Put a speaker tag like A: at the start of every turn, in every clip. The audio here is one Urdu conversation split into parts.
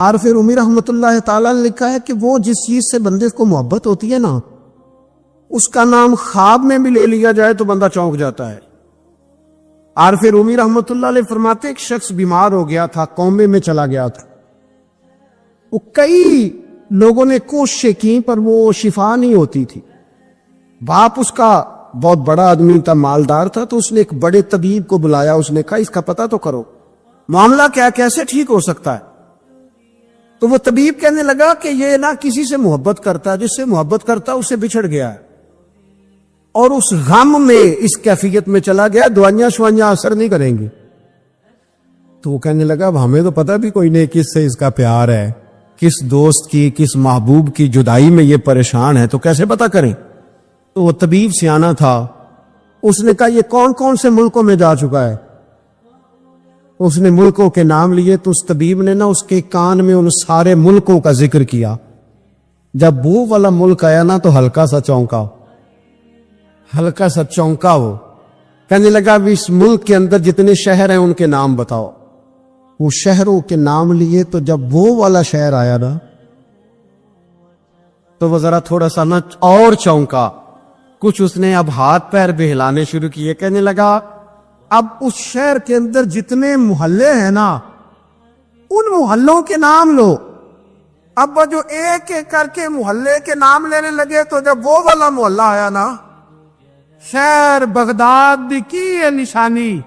A: اور پھر رومی رحمۃ اللہ تعالیٰ نے لکھا ہے کہ وہ جس چیز سے بندے کو محبت ہوتی ہے نا، اس کا نام خواب میں بھی لے لیا جائے تو بندہ چونک جاتا ہے۔ اور پھر رومی رحمۃ اللہ علیہ فرماتے ایک شخص بیمار ہو گیا تھا، کومے میں چلا گیا تھا، وہ کئی لوگوں نے کوششیں کی پر وہ شفا نہیں ہوتی تھی۔ باپ اس کا بہت بڑا آدمی تھا، مالدار تھا، تو اس نے ایک بڑے طبیب کو بلایا، اس نے کہا اس کا پتہ تو کرو معاملہ کیا، کیسے ٹھیک ہو سکتا ہے۔ تو وہ طبیب کہنے لگا کہ یہ نہ کسی سے محبت کرتا، جس سے محبت کرتا اس سے بچھڑ گیا ہے، اور اس غم میں اس کیفیت میں چلا گیا، دوائیاں شوائیاں اثر نہیں کریں گی۔ تو وہ کہنے لگا اب ہمیں تو پتہ بھی کوئی نہیں کس سے اس کا پیار ہے، کس دوست کی، کس محبوب کی جدائی میں یہ پریشان ہے، تو کیسے پتہ کریں۔ تو وہ طبیب سیانہ تھا، اس نے کہا یہ کون کون سے ملکوں میں جا چکا ہے۔ اس نے ملکوں کے نام لیے، تو اس طبیب نے نا اس کے کان میں ان سارے ملکوں کا ذکر کیا۔ جب وہ والا ملک آیا نا تو ہلکا سا چونکا وہ، کہنے لگا اب اس ملک کے اندر جتنے شہر ہیں ان کے نام بتاؤ۔ وہ شہروں کے نام لیے، تو جب وہ والا شہر آیا نا تو وہ ذرا تھوڑا سا نا اور چونکا، کچھ اس نے اب ہاتھ پیر بھی ہلانے شروع کیے، کہنے لگا اب اس شہر کے اندر جتنے محلے ہیں نا ان محلوں کے نام لو۔ اب وہ جو ایک ایک کر کے محلے کے نام لینے لگے، تو جب وہ والا محلہ آیا نا، شہر بغداد کی ہے نشانی،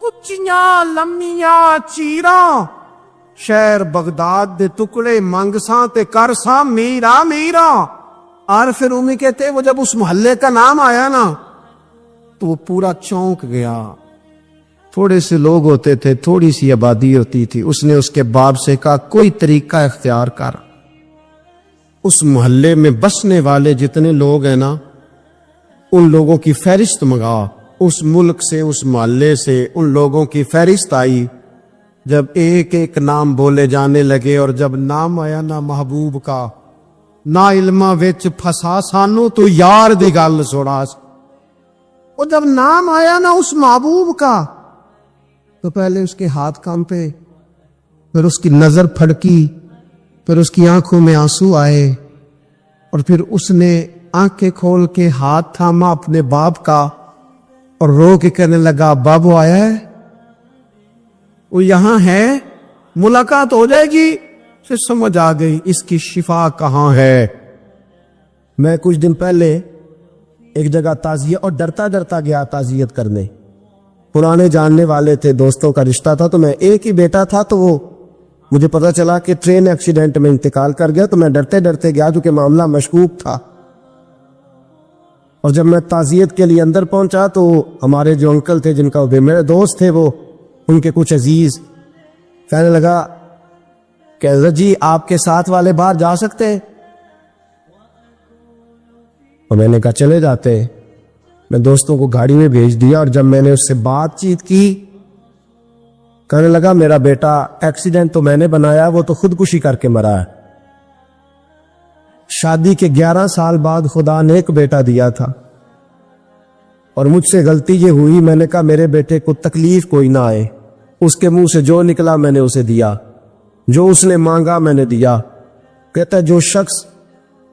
A: کچیاں لمیاں چیراں، شہر بغداد دے ٹکڑے منگساں تے کرساں میرا میرا۔ اور پھر امی کہتے وہ جب اس محلے کا نام آیا نا تو وہ پورا چونک گیا۔ تھوڑے سے لوگ ہوتے تھے، تھوڑی سی آبادی ہوتی تھی، اس نے اس کے باپ سے کہا کوئی طریقہ اختیار کر، اس محلے میں بسنے والے جتنے لوگ ہیں نا ان لوگوں کی فہرست منگا۔ اس ملک سے، اس محلے سے ان لوگوں کی فہرست آئی۔ جب ایک ایک نام بولے جانے لگے، اور جب نام آیا نا محبوب کا، نا علمہ وچ پھسا سانو تو یار دی گل سوڑا۔ اور جب نام آیا نا اس محبوب کا تو پہلے اس کے ہاتھ کانپے، پھر اس کی نظر پھڑکی، پھر اس کی آنکھوں میں آنسو آئے، اور پھر اس نے آنکھیں کھول کے ہاتھ تھاما اپنے باپ کا اور رو کے کہنے لگا بابو آیا ہے، وہ یہاں ہے، ملاقات ہو جائے گی۔ پھر سمجھ آ گئی اس کی شفا کہاں ہے۔ میں کچھ دن پہلے ایک جگہ تعزیت، اور ڈرتا ڈرتا گیا تعزیت کرنے، پرانے جاننے والے تھے، دوستوں کا رشتہ تھا، تو میں ایک ہی بیٹا تھا، تو وہ مجھے پتا چلا کہ ٹرین ایکسیڈنٹ میں انتقال کر گیا، تو میں ڈرتے ڈرتے گیا کیونکہ معاملہ مشکوک تھا۔ اور جب میں تعزیت کے لیے اندر پہنچا تو ہمارے جو انکل تھے، جن کا وہ میرے دوست تھے، وہ ان کے کچھ عزیز کہنے لگا کہ حضرت جی آپ کے ساتھ والے باہر جا سکتے ہیں؟ اور میں نے کہا چلے جاتے۔ میں دوستوں کو گاڑی میں بھیج دیا، اور جب میں نے اس سے بات چیت کی، کہنے لگا میرا بیٹا ایکسیڈنٹ تو میں نے بنایا، وہ تو خودکشی کر کے مرا ہے۔ شادی کے 11 سال بعد خدا نے ایک بیٹا دیا تھا، اور مجھ سے غلطی یہ ہوئی، میں نے کہا میرے بیٹے کو تکلیف کوئی نہ آئے، اس کے منہ سے جو نکلا میں نے اسے دیا، جو اس نے مانگا میں نے دیا۔ کہتا ہے جو شخص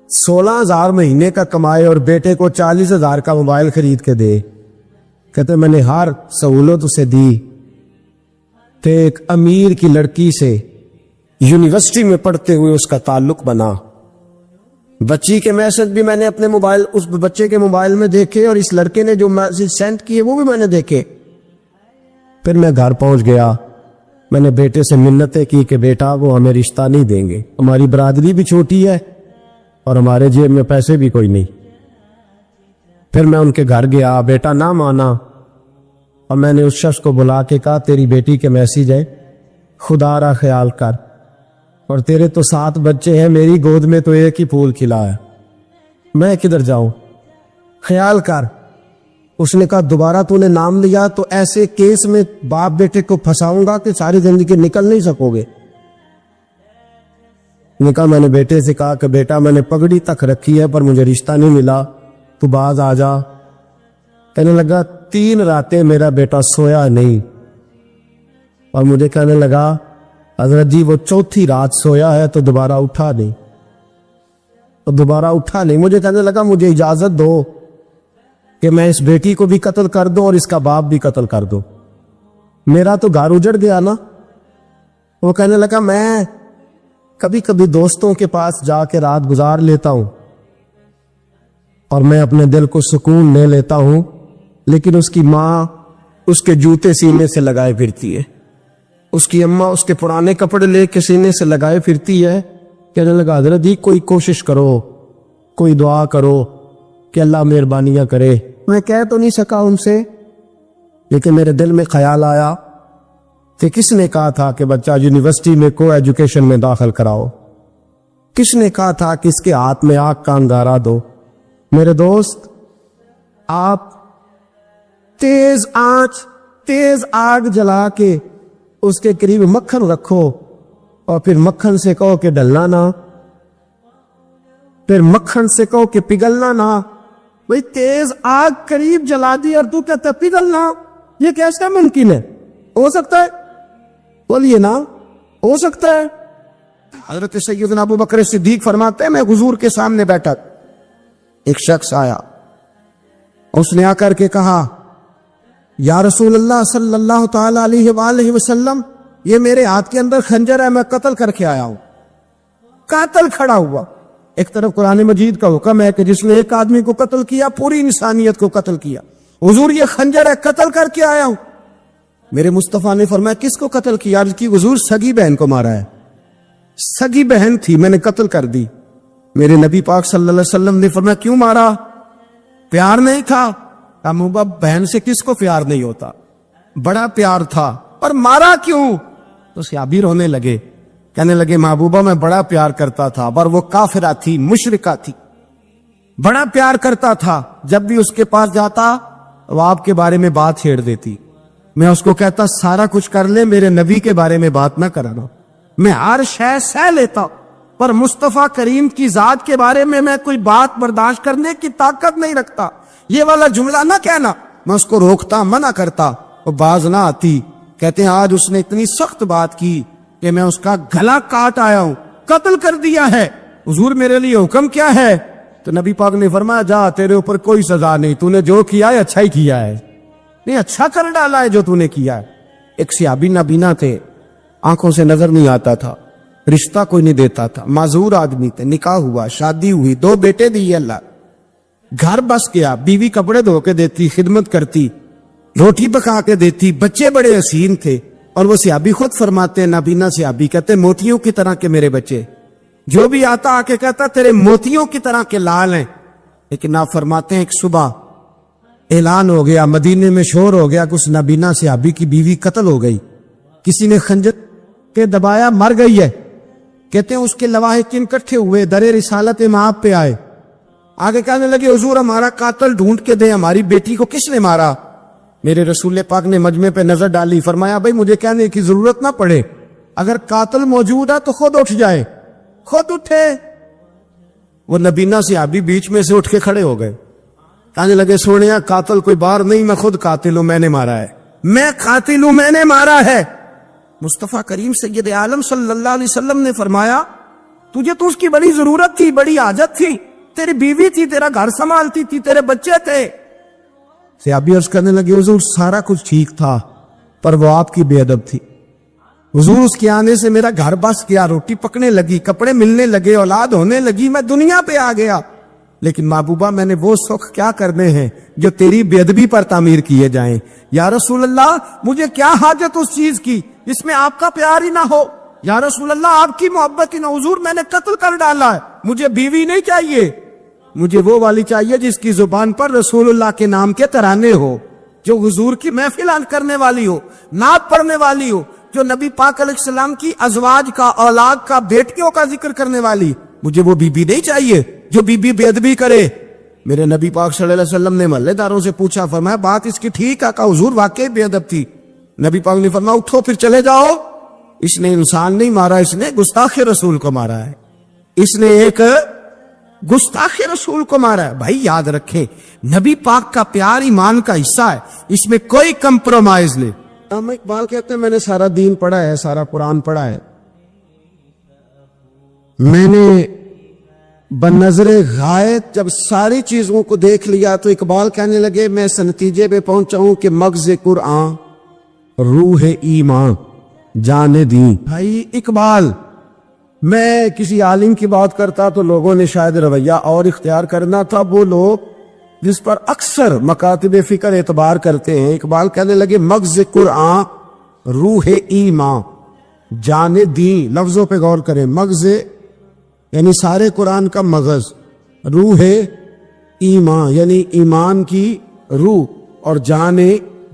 A: 16,000 مہینے کا کمائے اور بیٹے کو 40,000 کا موبائل خرید کے دے، کہتے میں نے ہر سہولت اسے دی۔ تو ایک امیر کی لڑکی سے یونیورسٹی میں پڑھتے ہوئے اس کا تعلق بنا، بچی کے میسج بھی میں نے اپنے موبائل، اس بچے کے موبائل میں دیکھے، اور اس لڑکے نے جو میسج سینڈ کیے وہ بھی میں نے دیکھے۔ پھر میں گھر پہنچ گیا، میں نے بیٹے سے منتیں کی کہ بیٹا وہ ہمیں رشتہ نہیں دیں گے، ہماری برادری بھی چھوٹی ہے اور ہمارے جیب میں پیسے بھی کوئی نہیں۔ پھر میں ان کے گھر گیا، بیٹا نہ مانا، اور میں نے اس شخص کو بلا کے کہا تیری بیٹی کے میسج ہے، خدا را خیال کر، اور تیرے تو 7 بچے ہیں، میری گود میں تو ایک ہی پھول کھلا ہے، میں کدھر جاؤں، خیال کر۔ اس نے کہا دوبارہ تو نے نام لیا تو ایسے کیس میں باپ بیٹے کو پھنساؤں گا کہ ساری زندگی نکل نہیں سکو گے۔ نے کہا میں نے بیٹے سے کہا کہ بیٹا میں نے پگڑی تک رکھی ہے پر مجھے رشتہ نہیں ملا، تو باز آ جا۔ کہنے لگا 3 راتیں میرا بیٹا سویا نہیں، اور مجھے کہنے لگا حضرت جی وہ چوتھی رات سویا ہے تو دوبارہ اٹھا نہیں. مجھے کہنے لگا مجھے اجازت دو کہ میں اس بیٹی کو بھی قتل کر دوں اور اس کا باپ بھی قتل کر دوں. میرا تو گھر اجڑ گیا نا. وہ کہنے لگا میں کبھی کبھی دوستوں کے پاس جا کے رات گزار لیتا ہوں اور میں اپنے دل کو سکون لے لیتا ہوں, لیکن اس کی ماں اس کے جوتے سینے سے لگائے پھرتی ہے, اس کی اماں اس کے پرانے کپڑے لے کے سینے سے لگائے پھرتی ہے. کہنے لگا حضرت جی کوئی کوشش کرو, کوئی دعا کرو کہ اللہ مہربانیاں کرے. میں کہہ تو نہیں سکا ان سے, لیکن میرے دل میں خیال آیا کہ کس نے کہا تھا کہ بچہ یونیورسٹی میں کو ایجوکیشن میں داخل کراؤ, کس نے کہا تھا کہ اس کے ہاتھ میں آگ کا انگارہ دو. میرے دوست, آپ تیز آگ جلا کے اس کے قریب مکھن رکھو اور پھر مکھن سے کہو کہ ڈلنا نہ, پھر مکھن سے کہو کہ پگھلنا نہ. بھئی تیز آگ قریب جلا دی اور تو کہتا پگھلنا, یہ کیسا ممکن ہے؟ ہو سکتا ہے؟ بولیے نا, ہو سکتا ہے؟ حضرت سیدنا ابو بکر صدیق فرماتے ہیں میں حضور کے سامنے بیٹھا, ایک شخص آیا, اس نے آ کر کے کہا یا رسول اللہ صلی اللہ تعالی علیہ وآلہ وسلم, یہ میرے ہاتھ کے اندر خنجر ہے, میں قتل کر کے آیا ہوں. قاتل کھڑا ہوا. ایک طرف قرآن مجید کا حکم ہے کہ جس نے ایک آدمی کو قتل کیا پوری انسانیت کو قتل کیا. حضور یہ خنجر ہے, قتل کر کے آیا ہوں. میرے مصطفیٰ نے فرمایا کس کو قتل کیا؟ عرض کی حضور سگی بہن کو مارا ہے. سگی بہن تھی, میں نے قتل کر دی. میرے نبی پاک صلی اللہ علیہ وسلم نے فرمایا کیوں مارا؟ پیار نہیں تھا؟ محبوبہ بہن سے کس کو پیار نہیں ہوتا, بڑا پیار تھا, اور مارا کیوں؟ تو صحابی رونے لگے, کہنے لگے محبوبہ میں بڑا پیار کرتا تھا, پر وہ کافرہ تھی, مشرکہ تھی, بڑا پیار کرتا تھا. جب بھی اس کے پاس جاتا وہ آپ کے بارے میں بات چھیڑ دیتی. میں اس کو کہتا سارا کچھ کر لے, میرے نبی کے بارے میں بات نہ کرانا. میں ہر شے سہ لیتا, پر مصطفیٰ کریم کی ذات کے بارے میں کوئی بات برداشت کرنے کی طاقت نہیں رکھتا. یہ والا جملہ نہ کہنا. میں اس کو روکتا, منع کرتا, وہ باز نہ آتی. کہتے ہیں آج اس نے اتنی سخت بات کی کہ میں اس کا گلا کاٹ آیا ہوں, قتل کر دیا ہے. حضور میرے لیے حکم کیا ہے؟ تو نبی پاک نے فرمایا جا, تیرے اوپر کوئی سزا نہیں, تو نے جو کیا ہے اچھا ہی کیا ہے, نہیں اچھا کر ڈالا ہے جو تو نے کیا ہے. ایک صحابی نابینا تھے, آنکھوں سے نظر نہیں آتا تھا, رشتہ کوئی نہیں دیتا تھا, معذور آدمی تھے, نکاح ہوا, شادی ہوئی, 2 بیٹے دیے اللہ, گھر بس گیا, بیوی کپڑے دھو کے دیتی, خدمت کرتی, روٹی پکا کے دیتی, بچے بڑے حسین تھے. اور وہ صحابی خود فرماتے ہیں, نابینا صحابی کہتے موتیوں کی طرح کے میرے بچے, جو بھی آتا آ کے کہتا تیرے موتیوں کی طرح کے لال ہیں. لیکن آپ فرماتے ہیں ایک صبح اعلان ہو گیا, مدینے میں شور ہو گیا کہ اس نابینا صحابی کی بیوی قتل ہو گئی, کسی نے خنجر کے دبایا, مر گئی ہے. کہتے ہیں اس کے لواحقین اکٹھے ہوئے, در رسالت مآب پہ آئے, آگے کہنے لگے حضور ہمارا قاتل ڈھونڈ کے دیں, ہماری بیٹی کو کس نے مارا؟ میرے رسول پاک نے مجمع پہ نظر ڈالی, فرمایا بھائی مجھے کہنے کی ضرورت نہ پڑے, اگر قاتل موجود ہے تو خود اٹھ جائے. خود اٹھے. وہ نبینا صحابی بیچ میں سے اٹھ کے کھڑے ہو گئے, کہنے لگے سونیا قاتل کوئی باہر نہیں, میں خود قاتل ہوں, میں نے مارا ہے, میں قاتل ہوں, میں نے مارا ہے. مصطفیٰ کریم سید عالم صلی اللہ علیہ وسلم نے فرمایا تجھے تو اس کی بڑی ضرورت تھی, بڑی حاجت تھی, تیری بیوی تھی, تیرا گھر سنبھالتی تھی, تیرے بچے تھے. صحابی عرض کرنے لگے حضور سارا کچھ ٹھیک تھا, پر وہ آپ کی بے ادب تھی. حضور اس کے آنے سے میرا گھر بس گیا, روٹی پکنے لگی, کپڑے ملنے لگے, اولاد ہونے لگی, میں دنیا پہ آ گیا. لیکن محبوبہ میں نے وہ سخ کیا کرنے ہیں جو تیری بے ادبی پر تعمیر کیے جائیں. یا رسول اللہ مجھے کیا حاجت اس چیز کی جس میں آپ کا پیار ہی نہ ہو. یا رسول اللہ آپ کی محبت ہی نہ. حضور میں نے قتل کر ڈالا ہے, مجھے بیوی نہیں چاہیے, مجھے وہ والی چاہیے جس کی زبان پر رسول اللہ کے نام کے ترانے ہو, جو حضور کی محفل کرنے والی ہو, نعت پڑھنے والی ہو, جو نبی پاک علیہ السلام کی ازواج کا, اولاد کا, بیٹیوں کا ذکر کرنے والی. مجھے وہ بیوی نہیں چاہیے جو بیوی بے ادبی کرے. میرے نبی پاک صلی اللہ علیہ وسلم نے محلے داروں سے پوچھا, فرمایا بات اس کی ٹھیک ہے؟ کہا حضور واقعی بے ادب تھی. نبی پاک نے فرمایا اٹھو پھر چلے جاؤ, اس نے انسان نہیں مارا, اس نے گستاخ رسول کو مارا ہے, اس نے ایک گستاخ رسول کو مارا ہے. بھائی یاد رکھیں نبی پاک کا پیار ایمان کا حصہ ہے, اس میں کوئی کمپرومائز نہیں. اقبال کہتے ہیں میں نے سارا دین پڑھا ہے, سارا قرآن پڑھا ہے, میں نے بنظر غائب جب ساری چیزوں کو دیکھ لیا تو اقبال کہنے لگے میں اس نتیجے پہ پہنچا ہوں کہ مغز قرآن روح ایمان جان دین. بھائی اقبال، میں کسی عالم کی بات کرتا تو لوگوں نے شاید رویہ اور اختیار کرنا تھا. وہ لوگ جس پر اکثر مکاتب فکر اعتبار کرتے ہیں، اقبال کہنے لگے مغز قرآن روح ایمان جان دین. لفظوں پہ غور کریں. مغز یعنی سارے قرآن کا مغز، روح ایمان یعنی ایمان کی روح، اور جان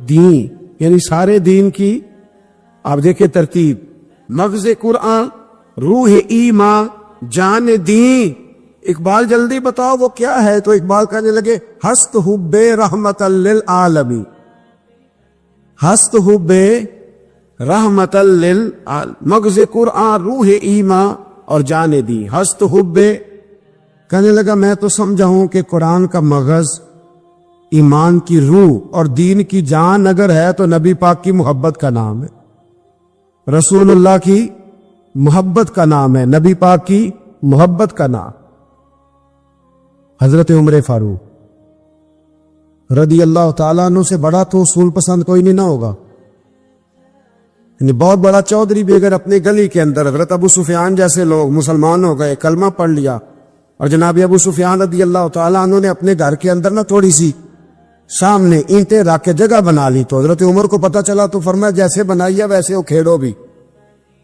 A: دین یعنی سارے دین کی. آپ دیکھیں ترتیب، مغز قرآن روح ایمان جان دین. اقبال جلدی بتاؤ وہ کیا ہے؟ تو اقبال کہنے لگے ہست حب رحمت للعالمین، ہست حب رحمت للعالمین. مغز قرآن روح ایمان اور جان دی. ہست حب، کہنے لگا میں تو سمجھا ہوں کہ قرآن کا مغز ایمان کی روح اور دین کی جان اگر ہے تو نبی پاک کی محبت کا نام ہے، رسول اللہ کی محبت کا نام ہے، نبی پاک کی محبت کا نام. حضرت عمر فاروق رضی اللہ تعالیٰ عنہ سے بڑا تو اصول پسند کوئی نہیں نہ ہوگا. یعنی بہت بڑا چودھری بھی اگر اپنی گلی کے اندر حضرت ابو سفیان جیسے لوگ مسلمان ہو گئے، کلمہ پڑھ لیا، اور جناب ابو سفیان رضی اللہ تعالیٰ عنہ نے اپنے گھر کے اندر نہ تھوڑی سی سامنے اینٹیں رکھ کے جگہ بنا لی، تو حضرت عمر کو پتہ چلا تو فرمایا جیسے بنائی ہے ویسے وہ کھیڑو بھی.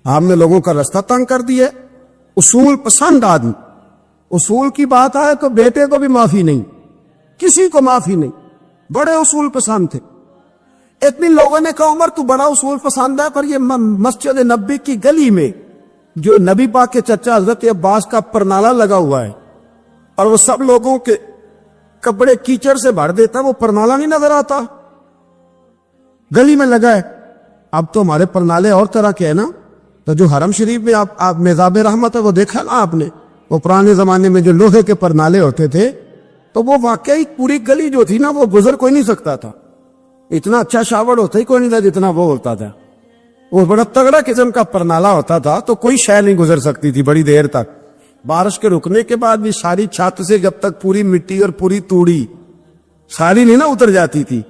A: آپ نے لوگوں کا رستہ تنگ کر دیا. اصول پسند آدمی، اصول کی بات آئے تو بیٹے کو بھی معافی نہیں، کسی کو معافی نہیں. بڑے اصول پسند تھے. اتنی لوگوں نے کہا عمر تو بڑا اصول پسند ہے، پر یہ مسجد نبی کی گلی میں جو نبی پاک کے چچا حضرت عباس کا پرنالہ لگا ہوا ہے اور وہ سب لوگوں کے کپڑے کیچڑ سے بھر دیتا، وہ پرنالہ نہیں نظر آتا؟ گلی میں لگا ہے. اب تو ہمارے پرنالے اور طرح کے ہیں نا. تو جو حرم شریف میں آپ میزاب رحمت ہے وہ دیکھا نا آپ نے، وہ پرانے زمانے میں جو لوہے کے پرنالے ہوتے تھے، تو وہ واقعی پوری گلی جو تھی نا وہ گزر کوئی نہیں سکتا تھا. اتنا اچھا شاور ہوتا ہی کوئی نہیں تھا جتنا وہ ہوتا تھا. وہ بڑا تگڑا قسم کا پرنالہ ہوتا تھا تو کوئی شے نہیں گزر سکتی تھی بڑی دیر تک. بارش کے رکنے کے بعد بھی ساری چھت سے جب تک پوری مٹی اور پوری توڑی ساری نہیں نا اتر جاتی تھی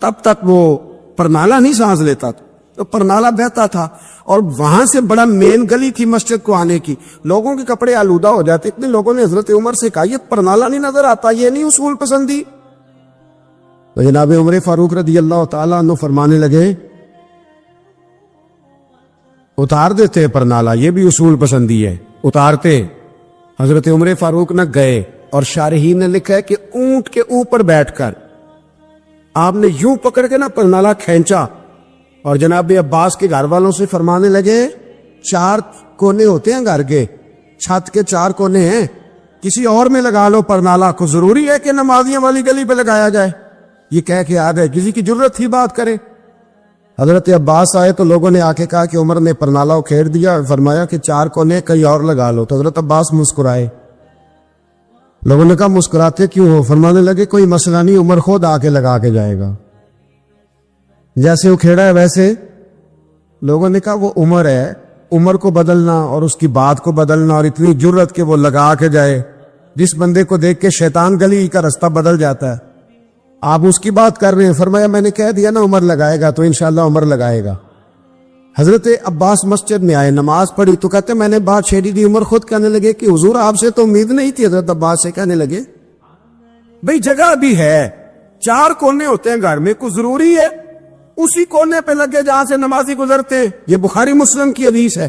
A: تب تک وہ پرنالہ نہیں سانس لیتا تھا. تو پرنالہ بہتا تھا اور وہاں سے بڑا مین گلی تھی مسجد کو آنے کی. لوگوں کے کپڑے آلودہ ہو جاتے. اتنے لوگوں نے حضرت عمر سے کہا یہ پرنالہ نہیں نظر آتا، یہ نہیں اصول پسندی. تو جناب عمر فاروق رضی اللہ تعالیٰ عنہ فرمانے لگے اتار دیتے پرنالہ، یہ بھی اصول پسندی ہے، اتارتے. حضرت عمر فاروق نہ گئے، اور شارحین نے لکھا ہے کہ اونٹ کے اوپر بیٹھ کر آپ نے یوں پکڑ کے نا پرنالہ کھینچا، اور جناب عباس کے گھر والوں سے فرمانے لگے 4 کونے ہوتے ہیں گھر کے، چھت کے 4 کونے ہیں، کسی اور میں لگا لو پرنالہ کو، ضروری ہے کہ نمازیاں والی گلی پہ لگایا جائے؟ یہ کہہ کے آ گئے. کسی کی ضرورت تھی بات کرے؟ حضرت عباس آئے تو لوگوں نے آ کے کہا کہ عمر نے پرنالہ کھیر دیا، فرمایا کہ 4 کونے کہیں اور لگا لو. تو حضرت عباس مسکرائے. لوگوں نے کہا مسکراتے کیوں ہو؟ فرمانے لگے کوئی مسئلہ نہیں، عمر خود آ کے لگا کے جائے گا. جیسے وہ کھیڑا ہے ویسے. لوگوں نے کہا وہ عمر ہے، عمر کو بدلنا اور اس کی بات کو بدلنا اور اتنی جرت کہ وہ لگا کے جائے، جس بندے کو دیکھ کے شیطان گلی کا رستہ بدل جاتا ہے، آپ اس کی بات کر رہے ہیں. فرمایا میں نے کہہ دیا نا عمر لگائے گا، تو انشاءاللہ عمر لگائے گا. حضرت عباس مسجد میں آئے، نماز پڑھی تو کہتے میں نے بات چھیڑی دی. عمر خود کہنے لگے کہ حضور آپ سے تو امید نہیں تھی. حضرت عباس سے کہنے لگے بھئی جگہ بھی ہے، 4 کونے ہوتے ہیں گھر میں، کوئی ضروری ہے اسی کونے پہ لگے جہاں سے نمازی گزرتے؟ یہ بخاری مسلم کی حدیث ہے.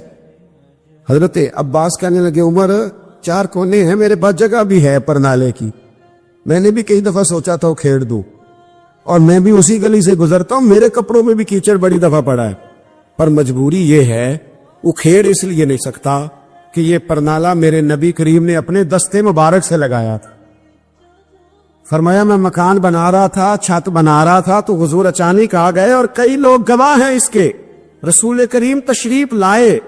A: حضرت عباس کہنے لگے عمر 4 کونے ہیں، میرے پاس جگہ بھی ہے پرنالے کی، میں نے بھی کئی دفعہ سوچا تھا وہ کھیڑ دوں، اور میں بھی اسی گلی سے گزرتا ہوں، میرے کپڑوں میں بھی کیچڑ بڑی دفعہ پڑا ہے، پر مجبوری یہ ہے وہ کھیڑ اس لیے نہیں سکتا کہ یہ پرنالہ میرے نبی کریم نے اپنے دستے مبارک سے لگایا تھا. فرمایا میں مکان بنا رہا تھا، چھت بنا رہا تھا، تو حضور اچانک آ گئے، اور کئی لوگ گواہ ہیں اس کے. رسول کریم تشریف لائے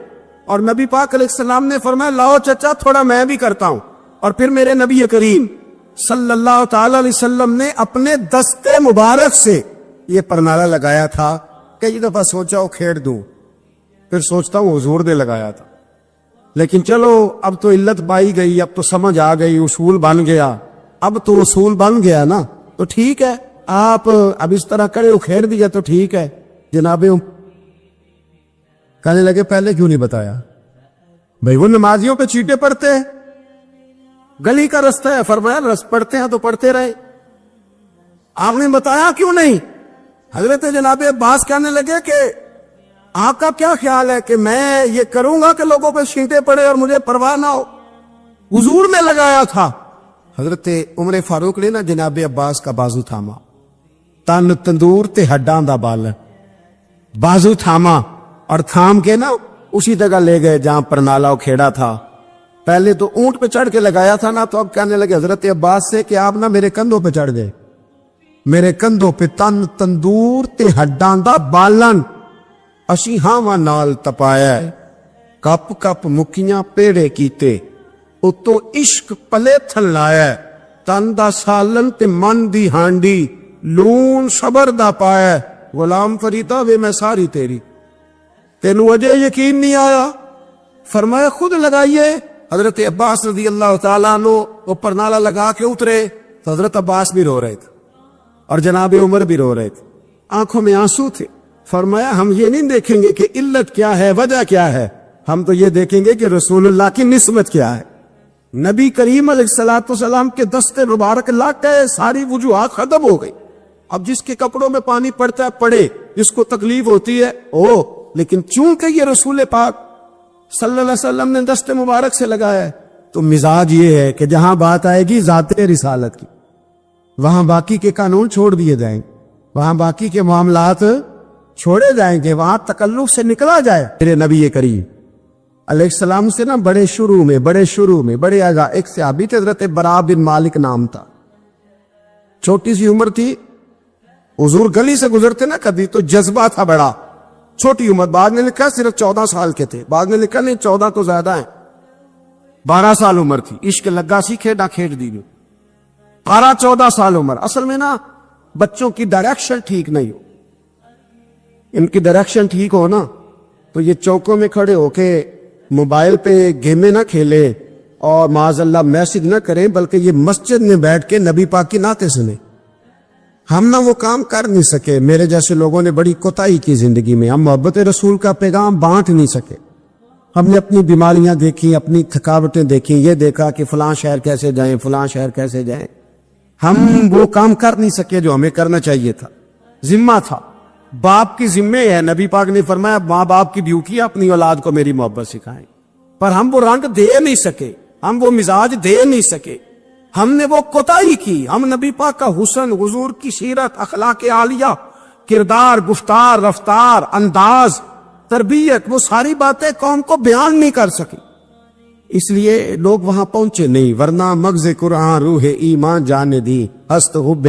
A: اور نبی پاک علیہ السلام نے فرمایا لاؤ چچا تھوڑا میں بھی کرتا ہوں، اور پھر میرے نبی کریم صلی اللہ تعالی علیہ وسلم نے اپنے دستے مبارک سے یہ پرنالہ لگایا تھا. کئی دفعہ سوچا وہ کھیڑ دوں، پھر سوچتا ہوں حضور نے لگایا تھا. لیکن چلو اب تو علت پائی گئی، اب تو سمجھ آ گئی، اصول بن گیا، اب تو اصول بن گیا نا، تو ٹھیک ہے، آپ اب اس طرح کرے اکھیڑ دیا تو ٹھیک ہے جناب۔ کہنے لگے پہلے کیوں نہیں بتایا؟ بھئی وہ نمازیوں پہ چیٹے پڑتے ہیں، گلی کا رستہ ہے، فرمایا رس پڑھتے ہیں تو پڑھتے رہے، آپ نے بتایا کیوں نہیں؟ حضرت جناب عباس کہنے لگے کہ آپ کا کیا خیال ہے کہ میں یہ کروں گا کہ لوگوں پہ چیٹے پڑے اور مجھے پرواہ نہ ہو؟ حضور نے لگایا تھا۔ حضرت عمر فاروق نے نا جناب عباس کا بازو تھاما، تن تندور تے ہڈاں دا بالن، بازو تھاما اور تھام کے نا اسی جگہ لے گئے جہاں پر نالا کھیڑا تھا۔ پہلے تو اونٹ پہ چڑھ کے لگایا تھا نا، تو اب کہنے لگے حضرت عباس سے کہ آپ نا میرے کندھوں پہ چڑھ گئے، میرے کندھوں پہ تن تندور تے ہڈاں دا بالن، اسی ہاواں نال تپایا ہے، کپ کپ مکیاں پیڑے کیتے، اتو عشق پلے تھن لایا ہے، تن دا سالن تے من دی ہانڈی، لون صبر دا پایا ہے، غلام فریدا وے میں ساری تیری، تینوں اجے یقین نہیں آیا؟ فرمایا خود لگائیے۔ حضرت عباس رضی اللہ تعالیٰ عنہ اوپر نالا لگا کے اترے تو حضرت عباس بھی رو رہے تھے اور جناب عمر بھی رو رہے تھے، آنکھوں میں آنسو تھے۔ فرمایا ہم یہ نہیں دیکھیں گے کہ علت کیا ہے، وجہ کیا ہے، ہم تو یہ دیکھیں گے کہ رسول اللہ کی نسبت کیا ہے۔ نبی کریم علیہ السلام کے دستے مبارک لگ گئے، ساری وجوہات ختم ہو گئی۔ اب جس کے کپڑوں میں پانی پڑتا ہے پڑے، جس کو تکلیف ہوتی ہے لیکن چونکہ یہ رسول پاک صلی اللہ علیہ وسلم نے دست مبارک سے لگایا ہے، تو مزاج یہ ہے کہ جہاں بات آئے گی ذات رسالت کی، وہاں باقی کے قانون چھوڑ دیے جائیں، وہاں باقی کے معاملات چھوڑے جائیں گے، وہاں تکلف سے نکلا جائے۔ میرے نبی کریم علیہ السلام سے نا بڑے شروع میں بڑے آگا ایک صحابی تھے، حضرت برا بن مالک نام تھا، چھوٹی سی عمر تھی، حضور گلی سے گزرتے نا کبھی تو جذبہ تھا بڑا، چھوٹی عمر، بعد نے لکھا صرف 14 سال کے تھے، بعد نے لکھا نہیں 14 تو زیادہ ہیں، 12 سال عمر تھی، عشق لگا سی کھیڑا کھیڑ دی، 12-14 سال عمر۔ اصل میں نا بچوں کی ڈائریکشن ٹھیک نہیں ہو، ان کی ڈائریکشن ٹھیک ہو نا تو یہ چوکوں میں کھڑے ہو کے موبائل پہ گیمیں نہ کھیلے اور معاذ اللہ میسج نہ کریں، بلکہ یہ مسجد میں بیٹھ کے نبی پاک کی نعتیں سنیں۔ ہم نہ وہ کام کر نہیں سکے، میرے جیسے لوگوں نے بڑی کوتاہی کی زندگی میں، ہم محبت رسول کا پیغام بانٹ نہیں سکے، ہم نے اپنی بیماریاں دیکھی، اپنی تھکاوٹیں دیکھی، یہ دیکھا کہ فلاں شہر کیسے جائیں، فلاں شہر کیسے جائیں، ہم وہ کام کر نہیں سکے جو ہمیں کرنا چاہیے تھا، ذمہ تھا، باپ کی ذمہ ہے۔ نبی پاک نے فرمایا ماں باپ کی ڈیوٹی ہے اپنی اولاد کو میری محبت سکھائیں، پر ہم وہ رنگ دے نہیں سکے، ہم وہ مزاج دے نہیں سکے، ہم نے وہ کوتاہی کی۔ ہم نبی پاک کا حسن، حضور کی سیرت، اخلاق عالیہ، کردار، گفتار، رفتار، انداز، تربیت، وہ ساری باتیں قوم کو بیان نہیں کر سکی، اس لیے لوگ وہاں پہنچے نہیں، ورنہ مغز قرآن روح ایمان جانے دی، ہست حب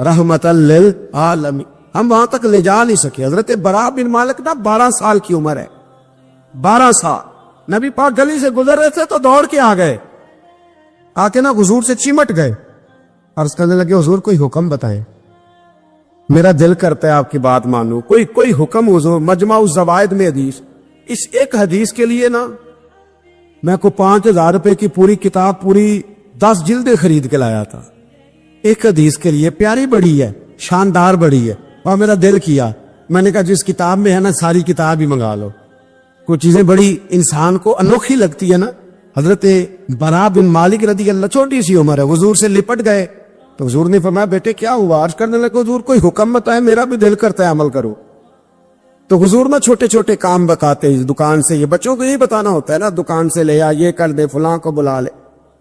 A: رحمت للعالمین، ہم وہاں تک لے جا نہیں سکے۔ حضرت برا بن مالک نا 12 سال کی عمر ہے، 12 سال، نبی پاک گلی سے گزر رہے تھے تو دوڑ کے آ گئے، آ کے نا حضور سے چمٹ گئے، عرض کرنے لگے حضور کوئی حکم بتائیں، میرا دل کرتا ہے آپ کی بات مانوں، کوئی حکم حضور۔ مجمع الزوائد میں حدیث، اس ایک حدیث کے لیے نا میں کو 5000 روپے کی پوری کتاب، پوری 10 جلدیں خرید کے لایا تھا، ایک حدیث کے لیے، پیاری بڑی ہے، شاندار بڑی ہے، اور میرا دل کیا، میں نے کہا جس کتاب میں ہے نا ساری کتاب ہی منگا لو، کوئی چیزیں بڑی انسان کو انوکھی لگتی ہے نا۔ حضرت برا بن مالک رضی اللہ، چھوٹی سی عمر ہے، حضور سے لپٹ گئے تو حضور نے فرمایا بیٹے کیا ہوا؟ عرض کرنے لگے حضور کوئی حکم بتائے، میرا بھی دل کرتا ہے عمل کرو۔ تو حضور نا چھوٹے چھوٹے کام بتاتے، دکان سے، یہ بچوں کو یہی بتانا ہوتا ہے نا، دکان سے لے آ، یہ کر دے، فلاں کو بلا لے،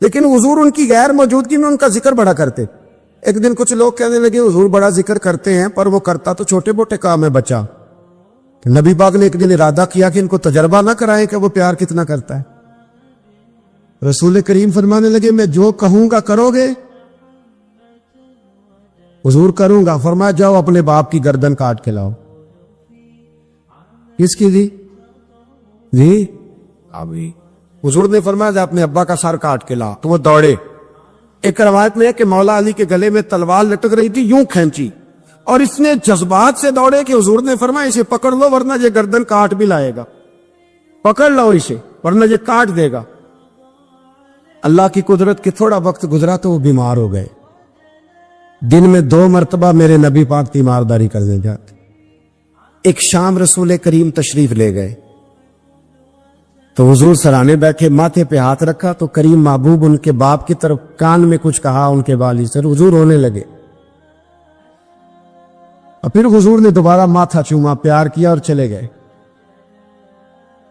A: لیکن حضور ان کی غیر موجودگی میں ان کا ذکر بڑا کرتے۔ ایک دن کچھ لوگ کہنے لگے حضور بڑا ذکر کرتے ہیں پر وہ کرتا تو چھوٹے موٹے کام ہے بچہ۔ نبی پاک نے ایک دن ارادہ کیا کہ ان کو تجربہ نہ کرائیں کہ وہ پیار کتنا کرتا ہے۔ رسول کریم فرمانے لگے میں جو کہوں گا کرو گے؟ حضور کروں گا۔ فرمایا جاؤ اپنے باپ کی گردن کاٹ کے لاؤ۔ کس کی جی ابھی حضور نے فرمایا جا اپنے ابا کا سر کاٹ کے لا، تو وہ دوڑے۔ ایک روایت میں ہے کہ مولا علی کے گلے میں تلوار لٹک رہی تھی، یوں کھینچی، اور اس نے جذبات سے دوڑے کہ حضور نے فرمایا اسے پکڑ لو ورنہ یہ گردن کاٹ بھی لائے گا۔ پکڑ لو اسے ورنہ یہ کاٹ دے گا۔ اللہ کی قدرت کہ تھوڑا وقت گزرا تو وہ بیمار ہو گئے۔ دن میں 2 مرتبہ میرے نبی پاک تیمارداری کرنے جاتے۔ ایک شام رسول کریم تشریف لے گئے تو حضور سرانے بیٹھے، ماتھے پہ ہاتھ رکھا تو کریم محبوب ان کے باپ کی طرف کان میں کچھ کہا ان کے والی سے، حضور رونے لگے اور پھر حضور نے دوبارہ ماتھا چوما، پیار کیا اور چلے گئے۔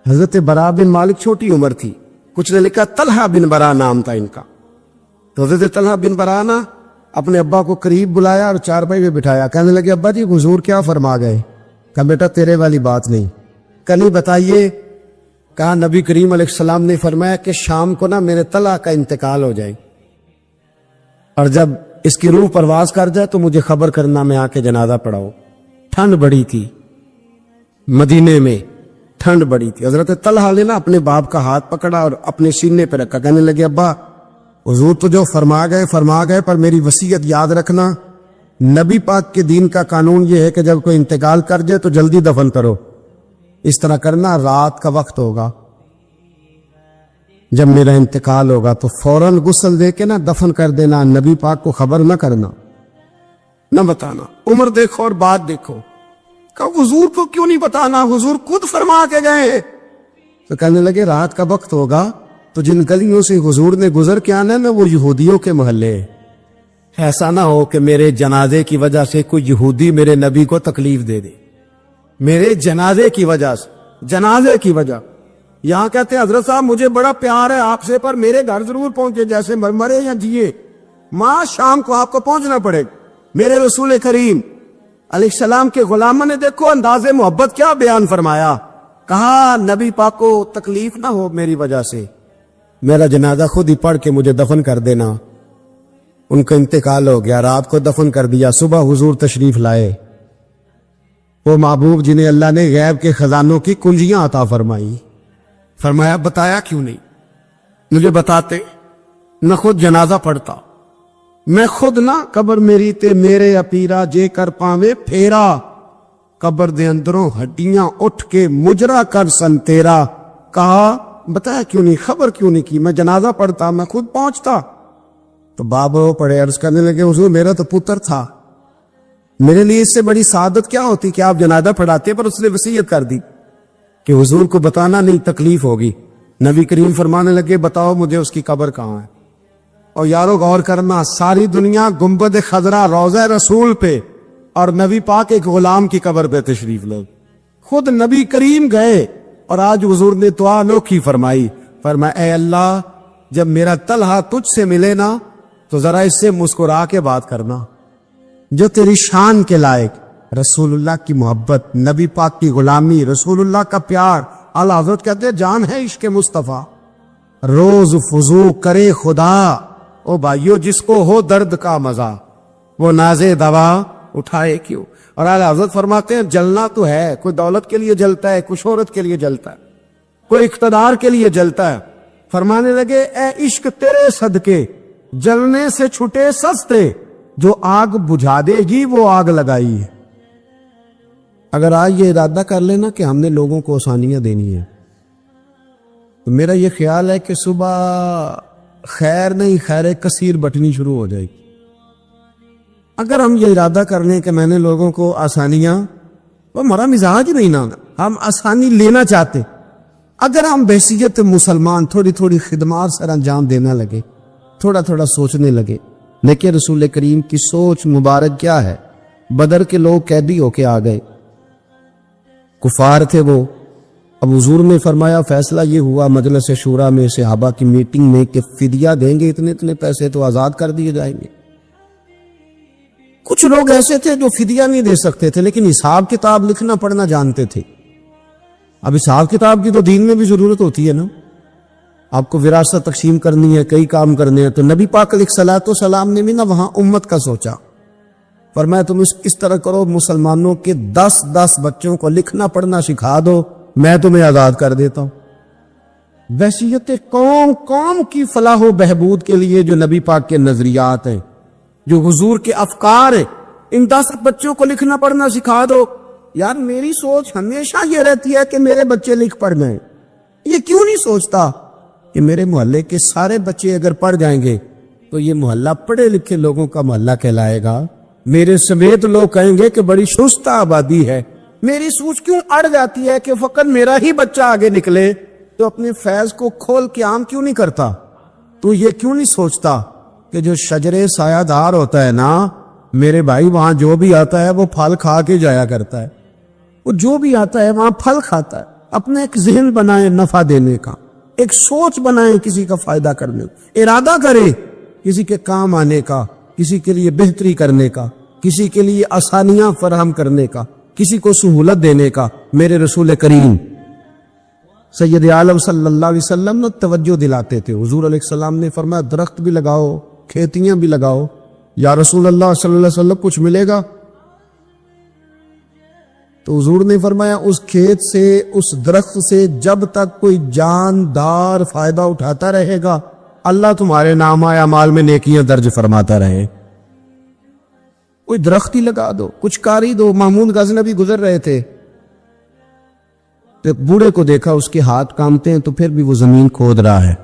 A: حضرت برا بن مالک چھوٹی عمر تھی، کچھ نے لکھا طلحہ بن برا نام تھا ان کا، تو حضرت طلحہ بن برا نا اپنے ابا کو قریب بلایا اور چارپائی پہ بٹھایا، کہنے لگے ابا جی حضور کیا فرما گئے؟ کہا بیٹا تیرے والی بات نہیں، کل ہی بتائیے۔ کہا نبی کریم علیہ السلام نے فرمایا کہ شام کو نا میرے طلحہ کا انتقال ہو جائے اور جب اس کی روح پرواز کر جائے تو مجھے خبر کرنا، میں آ کے جنازہ پڑھاؤ۔ ٹھنڈ بڑی تھی، مدینے میں ٹھنڈ بڑی تھی۔ حضرت طلحہ نے نا اپنے باپ کا ہاتھ پکڑا اور اپنے سینے پہ رکھا، کہنے لگے ابا حضور تو جو فرما گئے پر میری وصیت یاد رکھنا، نبی پاک کے دین کا قانون یہ ہے کہ جب کوئی انتقال کر جائے تو جلدی دفن کرو، اس طرح کرنا رات کا وقت ہوگا، جب میرا انتقال ہوگا تو فوراً غسل دے کے نا دفن کر دینا، نبی پاک کو خبر نہ کرنا، نہ بتانا۔ عمر دیکھو اور بات دیکھو، کہ حضور کو کیوں نہیں بتانا، حضور خود فرما کے گئے۔ تو کہنے لگے رات کا وقت ہوگا تو جن گلیوں سے حضور نے گزر کے آنا ہے نا وہ یہودیوں کے محلے، ایسا نہ ہو کہ میرے جنازے کی وجہ سے کوئی یہودی میرے نبی کو تکلیف دے دے، میرے جنازے کی وجہ سے، جنازے کی وجہ۔ یہاں کہتے ہیں حضرت صاحب مجھے بڑا پیار ہے آپ سے پر میرے گھر ضرور پہنچے، جیسے مرے یا جیے، ماں شام کو آپ کو پہنچنا پڑے۔ میرے رسول کریم علیہ السلام کے غلاموں نے دیکھو انداز محبت کیا بیان فرمایا، کہا نبی پاک کو تکلیف نہ ہو میری وجہ سے، میرا جنازہ خود ہی پڑھ کے مجھے دفن کر دینا۔ ان کا انتقال ہو گیا، رات کو دفن کر دیا، صبح حضور تشریف لائے، وہ محبوب جنہیں اللہ نے غیب کے خزانوں کی کنجیاں عطا فرمائی۔ فرمایا بتایا کیوں نہیں، مجھے بتاتے، نہ خود جنازہ پڑھتا، میں خود نہ قبر میری تے میرے اپیرا جے کر پاوے پھیرا، قبر دے اندروں ہڈیاں اٹھ کے مجرا کر سن تیرا۔ کہا بتایا کیوں نہیں، خبر کیوں نہیں کی، میں جنازہ پڑھتا، میں خود پہنچتا۔ تو بابا پڑے عرض کرنے لگے حضور میرا تو پتر تھا، میرے لیے اس سے بڑی سعادت کیا ہوتی کہ آپ جنازہ پڑھاتے، پر اس نے وصیت کر دی کہ حضور کو بتانا نہیں، تکلیف ہوگی۔ نبی کریم فرمانے لگے بتاؤ مجھے اس کی قبر کہاں ہے۔ اور یارو غور کرنا، ساری دنیا گنبد خضرا روضہ رسول پہ اور نبی پاک ایک غلام کی قبر پہ تشریف لے، خود نبی کریم گئے اور آج حضور نے دعا انوکھی فرمائی، فرمایا اے اللہ جب میرا طلحہ تجھ سے ملے نا تو ذرا اس سے مسکرا کے بات کرنا، جو تیری شان کے لائق، رسول اللہ کی محبت، نبی پاک کی غلامی، رسول اللہ کا پیار۔ اعلیٰ حضرت کہتے ہیں جان ہے عشق مصطفیٰ، روز فضو کرے خدا، او بھائیو جس کو ہو درد کا مزہ وہ نازے دوا اٹھائے کیوں۔ اور اعلیٰ حضرت فرماتے ہیں جلنا تو ہے، کوئی دولت کے لیے جلتا ہے، کوئی شہرت کے لیے جلتا ہے، کوئی اقتدار کے لیے جلتا ہے۔ فرمانے لگے اے عشق تیرے صدقے جلنے سے چھٹے سستے، جو آگ بجھا دے گی وہ آگ لگائی ہے۔ اگر آج یہ ارادہ کر لینا کہ ہم نے لوگوں کو آسانیاں دینی ہیں تو میرا یہ خیال ہے کہ صبح خیر نہیں خیر کثیر بٹنی شروع ہو جائے گی۔ اگر ہم یہ ارادہ کر لیں کہ میں نے لوگوں کو آسانیاں، وہ ہمارا مزاج نہیں نا، ہم آسانی لینا چاہتے، اگر ہم بحیثیت مسلمان تھوڑی تھوڑی خدمات سر انجام دینا لگے، تھوڑا تھوڑا سوچنے لگے، لیکن رسول کریم کی سوچ مبارک کیا ہے۔ بدر کے لوگ قیدی ہو کے آ گئے، کفار تھے وہ، اب حضور نے فرمایا فیصلہ یہ ہوا مجلس شورا میں صحابہ کی میٹنگ میں کہ فدیہ دیں گے اتنے اتنے پیسے تو آزاد کر دیے جائیں گے۔ کچھ لوگ ایسے تھے جو فدیہ نہیں دے سکتے تھے لیکن حساب کتاب لکھنا پڑھنا جانتے تھے۔ اب حساب کتاب کی تو دین میں بھی ضرورت ہوتی ہے نا، آپ کو وراثت تقسیم کرنی ہے، کئی کام کرنے ہیں، تو نبی پاک علیہ الصلوۃ والسلام نے بھی نا وہاں امت کا سوچا، فرمایا تم اس طرح کرو مسلمانوں کے 10 بچوں کو لکھنا پڑھنا سکھا دو، میں تمہیں آزاد کر دیتا ہوں۔ بحیثیت قوم کی فلاح و بہبود کے لیے جو نبی پاک کے نظریات ہیں، جو حضور کے افکار ہیں، ان 10 بچوں کو لکھنا پڑھنا سکھا دو۔ یار میری سوچ ہمیشہ یہ رہتی ہے کہ میرے بچے لکھ پڑھ گئے، یہ کیوں نہیں سوچتا کہ میرے محلے کے سارے بچے اگر پڑھ جائیں گے تو یہ محلہ پڑھے لکھے لوگوں کا محلہ کہلائے گا، میرے سمیت لوگ کہیں گے کہ بڑی شستہ آبادی ہے۔ میری سوچ کیوں اڑ جاتی ہے کہ فقط میرا ہی بچہ آگے نکلے، تو اپنے فیض کو کھول کے عام کیوں نہیں کرتا؟ تو یہ کیوں نہیں سوچتا کہ جو شجرے سایہ دار ہوتا ہے نا میرے بھائی، وہاں جو بھی آتا ہے وہ پھل کھا کے جایا کرتا ہے، وہ جو بھی آتا ہے وہاں پھل کھاتا ہے۔ اپنے ایک ذہن بنائیں نفع دینے کا، ایک سوچ بنائیں کسی کا فائدہ کرنے کا، ارادہ کریں کسی کے کام آنے کا، کسی کے لیے بہتری کرنے کا، کسی کے لیے آسانیاں فراہم کرنے کا، کسی کو سہولت دینے کا۔ میرے رسول کریم سید عالم صلی اللہ علیہ وسلم نے توجہ دلاتے تھے۔ حضور علیہ السلام نے فرمایا درخت بھی لگاؤ، کھیتیاں بھی لگاؤ۔ یا رسول اللہ صلی اللہ علیہ وسلم کچھ ملے گا؟ تو حضور نے فرمایا اس کھیت سے، اس درخت سے جب تک کوئی جاندار فائدہ اٹھاتا رہے گا اللہ تمہارے نامہ اعمال میں نیکیاں درج فرماتا رہے۔ کوئی درخت ہی لگا دو، کچھ کاری دو۔ محمود غزنوی گزر رہے تھے تو بوڑھے کو دیکھا، اس کے ہاتھ کامتے ہیں تو پھر بھی وہ زمین کھود رہا ہے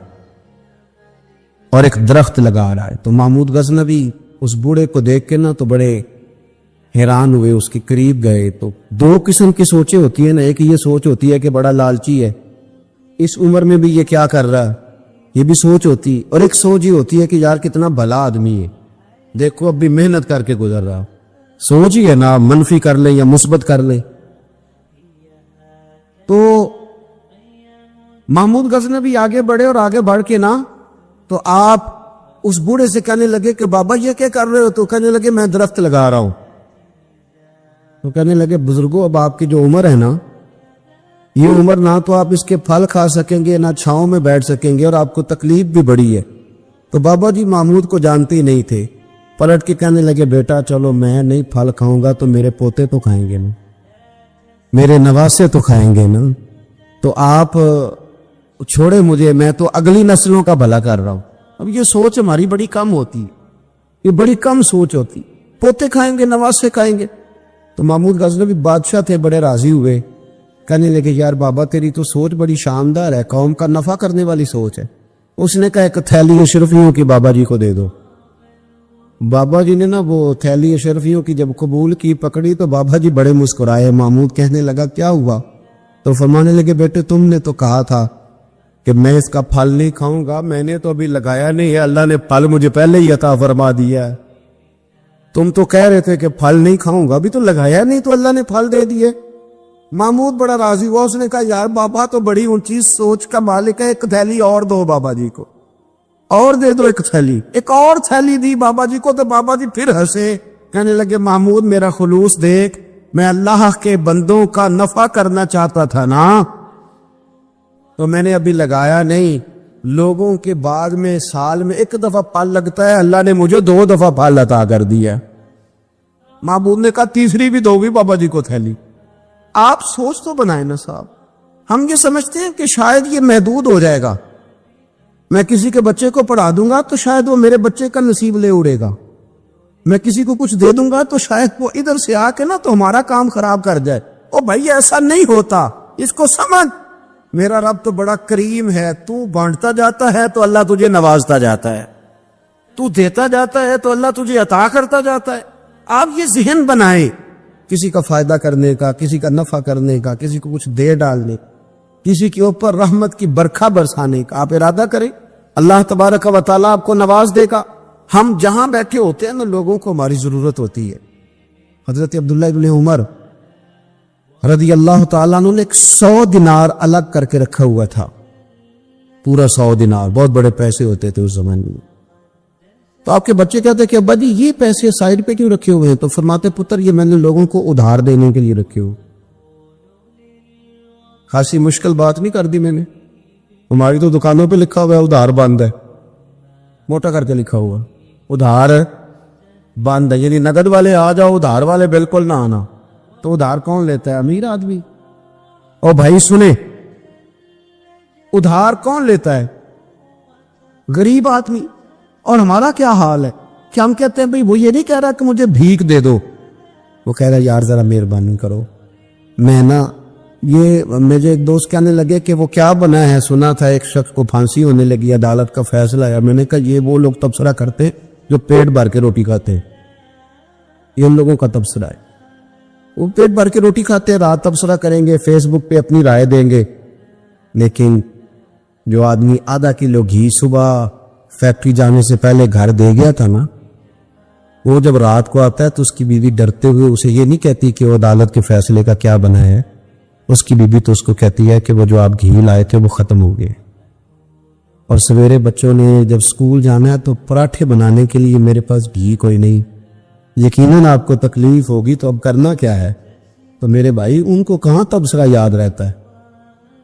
A: اور ایک درخت لگا رہا ہے۔ تو محمود غزنوی اس بوڑھے کو دیکھ کے نا تو بڑے حیران ہوئے، اس کے قریب گئے۔ تو دو قسم کی سوچیں ہوتی ہیں نا، ایک یہ سوچ ہوتی ہے کہ بڑا لالچی ہے، اس عمر میں بھی یہ کیا کر رہا ہے، یہ بھی سوچ ہوتی، اور ایک سوچ یہ ہوتی ہے کہ یار کتنا بھلا آدمی ہے، دیکھو اب بھی محنت کر کے گزر رہا۔ سوچ ہی ہے نا، منفی کر لیں یا مثبت کر لیں۔ تو محمود غزنوی آگے بڑھے اور آگے بڑھ کے نا تو آپ اس بوڑھے سے کہنے لگے کہ بابا یہ کیا کر رہے ہو؟ تو کہنے لگے میں درخت لگا رہا ہوں۔ تو کہنے لگے بزرگوں اب آپ کی جو عمر ہے نا، یہ عمر نہ تو آپ اس کے پھل کھا سکیں گے، نہ چھاؤں میں بیٹھ سکیں گے، اور آپ کو تکلیف بھی بڑی ہے۔ تو بابا جی محمود کو جانتے ہی نہیں تھے، پلٹ کے کہنے لگے بیٹا چلو میں نہیں پھل کھاؤں گا تو میرے پوتے تو کھائیں گے نا، میرے نواسے تو کھائیں گے نا، تو آپ چھوڑے مجھے، میں تو اگلی نسلوں کا بھلا کر رہا ہوں۔ اب یہ سوچ ہماری بڑی کم ہوتی ہے، یہ بڑی کم سوچ ہوتی، پوتے کھائیں گے نواسے کھائیں گے۔ تو محمود غزنوی بادشاہ تھے، بڑے راضی ہوئے، کہنے لگے یار بابا تیری تو سوچ بڑی شاندار ہے، قوم کا نفع کرنے والی سوچ ہے۔ اس نے کہا ایک تھیلی اشرفیوں کی بابا جی کو دے دو۔ بابا جی نے نا وہ تھیلی اشرفیوں کی جب قبول کی، پکڑی، تو بابا جی بڑے مسکرائے۔ محمود کہنے لگا کیا ہوا؟ تو فرمانے لگے بیٹے تم نے تو کہا تھا کہ میں اس کا پھل نہیں کھاؤں گا، میں نے تو ابھی لگایا نہیں ہے، اللہ نے پھل مجھے پہلے ہی عطا فرما دیا ہے۔ تم تو کہہ رہے تھے کہ پھل نہیں کھاؤں گا، ابھی تو لگایا نہیں تو اللہ نے پھل دے دیے۔ محمود بڑا راضی ہوا، اس نے کہا یار بابا تو بڑی اونچی سوچ کا مالک ہے، ایک تھیلی اور دو بابا جی کو، اور دے دو ایک تھیلی۔ ایک اور تھیلی دی بابا جی کو، تو بابا جی پھر ہنسے، کہنے لگے محمود میرا خلوص دیکھ، میں اللہ کے بندوں کا نفع کرنا چاہتا تھا نا، تو میں نے ابھی لگایا نہیں۔ لوگوں کے بعد میں سال میں ایک دفعہ پھل لگتا ہے، اللہ نے مجھے 2 دفعہ پھل عطا کر دیا۔ محمود نے کہا تیسری بھی دو بھی بابا جی کو تھیلی۔ آپ سوچ تو بنائیں نا صاحب، ہم یہ سمجھتے ہیں کہ شاید یہ محدود ہو جائے گا، میں کسی کے بچے کو پڑھا دوں گا تو شاید وہ میرے بچے کا نصیب لے اڑے گا، میں کسی کو کچھ دے دوں گا تو شاید وہ ادھر سے آ کے نا تو ہمارا کام خراب کر جائے۔ او بھائی ایسا نہیں ہوتا، اس کو سمجھ، میرا رب تو بڑا کریم ہے، تو بانٹتا جاتا ہے تو اللہ تجھے نوازتا جاتا ہے، تو دیتا جاتا ہے تو اللہ تجھے عطا کرتا جاتا ہے۔ آپ یہ ذہن بنائیں کسی کا فائدہ کرنے کا، کسی کا نفع کرنے کا، کسی کو کچھ دے ڈالنے، کسی کے اوپر رحمت کی برکھا برسانے کا آپ ارادہ کریں، اللہ تبارک و تعالیٰ آپ کو نواز دے گا۔ ہم جہاں بیٹھے ہوتے ہیں نا لوگوں کو ہماری ضرورت ہوتی ہے۔ حضرت عبداللہ ابن عمر رضی اللہ تعالیٰ عنہ نے 100 دینار الگ کر کے رکھا ہوا تھا، پورا 100 دینار، بہت بڑے پیسے ہوتے تھے اس زمانے میں۔ تو آپ کے بچے کہتے ہیں کہ ابا جی یہ پیسے سائڈ پہ کیوں رکھے ہوئے ہیں؟ تو فرماتے پتر یہ میں نے لوگوں کو ادھار دینے کے لیے رکھے ہوئے۔ خاصی مشکل بات نہیں کر دی میں نے، ہماری تو دکانوں پہ لکھا ہوا ہے ادھار بند ہے، موٹا کر کے لکھا ہوا ادھار بند ہے، یعنی نقد والے آ جاؤ، ادھار والے بالکل نہ آنا۔ تو ادھار کون لیتا ہے؟ امیر آدمی۔ اور بھائی سنیں، ادھار کون لیتا ہے؟ غریب آدمی۔ اور ہمارا کیا حال ہے کہ ہم کہتے ہیں بھئی وہ یہ نہیں کہہ رہا کہ مجھے بھیک دے دو، وہ کہہ رہا یار ذرا مہربانی کرو، میں نا یہ مجھے ایک دوست کہنے لگے کہ وہ کیا بنا ہے، سنا تھا ایک شخص کو پھانسی ہونے لگی، عدالت کا فیصلہ ہے۔ میں نے کہا یہ وہ لوگ تبصرہ کرتے جو پیٹ بھر کے روٹی کھاتے ہیں، یہ ان لوگوں کا تبصرہ ہے۔ وہ پیٹ بھر کے روٹی کھاتے ہیں، رات تبصرہ کریں گے، فیس بک پہ اپنی رائے دیں گے، لیکن جو آدمی آدھا کلو گھی صبح فیکٹری جانے سے پہلے گھر دے گیا تھا نا، وہ جب رات کو آتا ہے تو اس کی بیوی ڈرتے ہوئے اسے یہ نہیں کہتی کہ وہ عدالت کے فیصلے کا کیا بنا ہے، اس کی بیوی تو اس کو کہتی ہے کہ وہ جو آپ گھی لائے تھے وہ ختم ہو گئے۔ اور سویرے بچوں نے جب سکول جانا ہے تو پراٹھے بنانے کے لیے میرے پاس گھی کوئی نہیں، یقیناً آپ کو تکلیف ہوگی، تو اب کرنا کیا ہے؟ تو میرے بھائی ان کو کہاں تبصرہ یاد رہتا ہے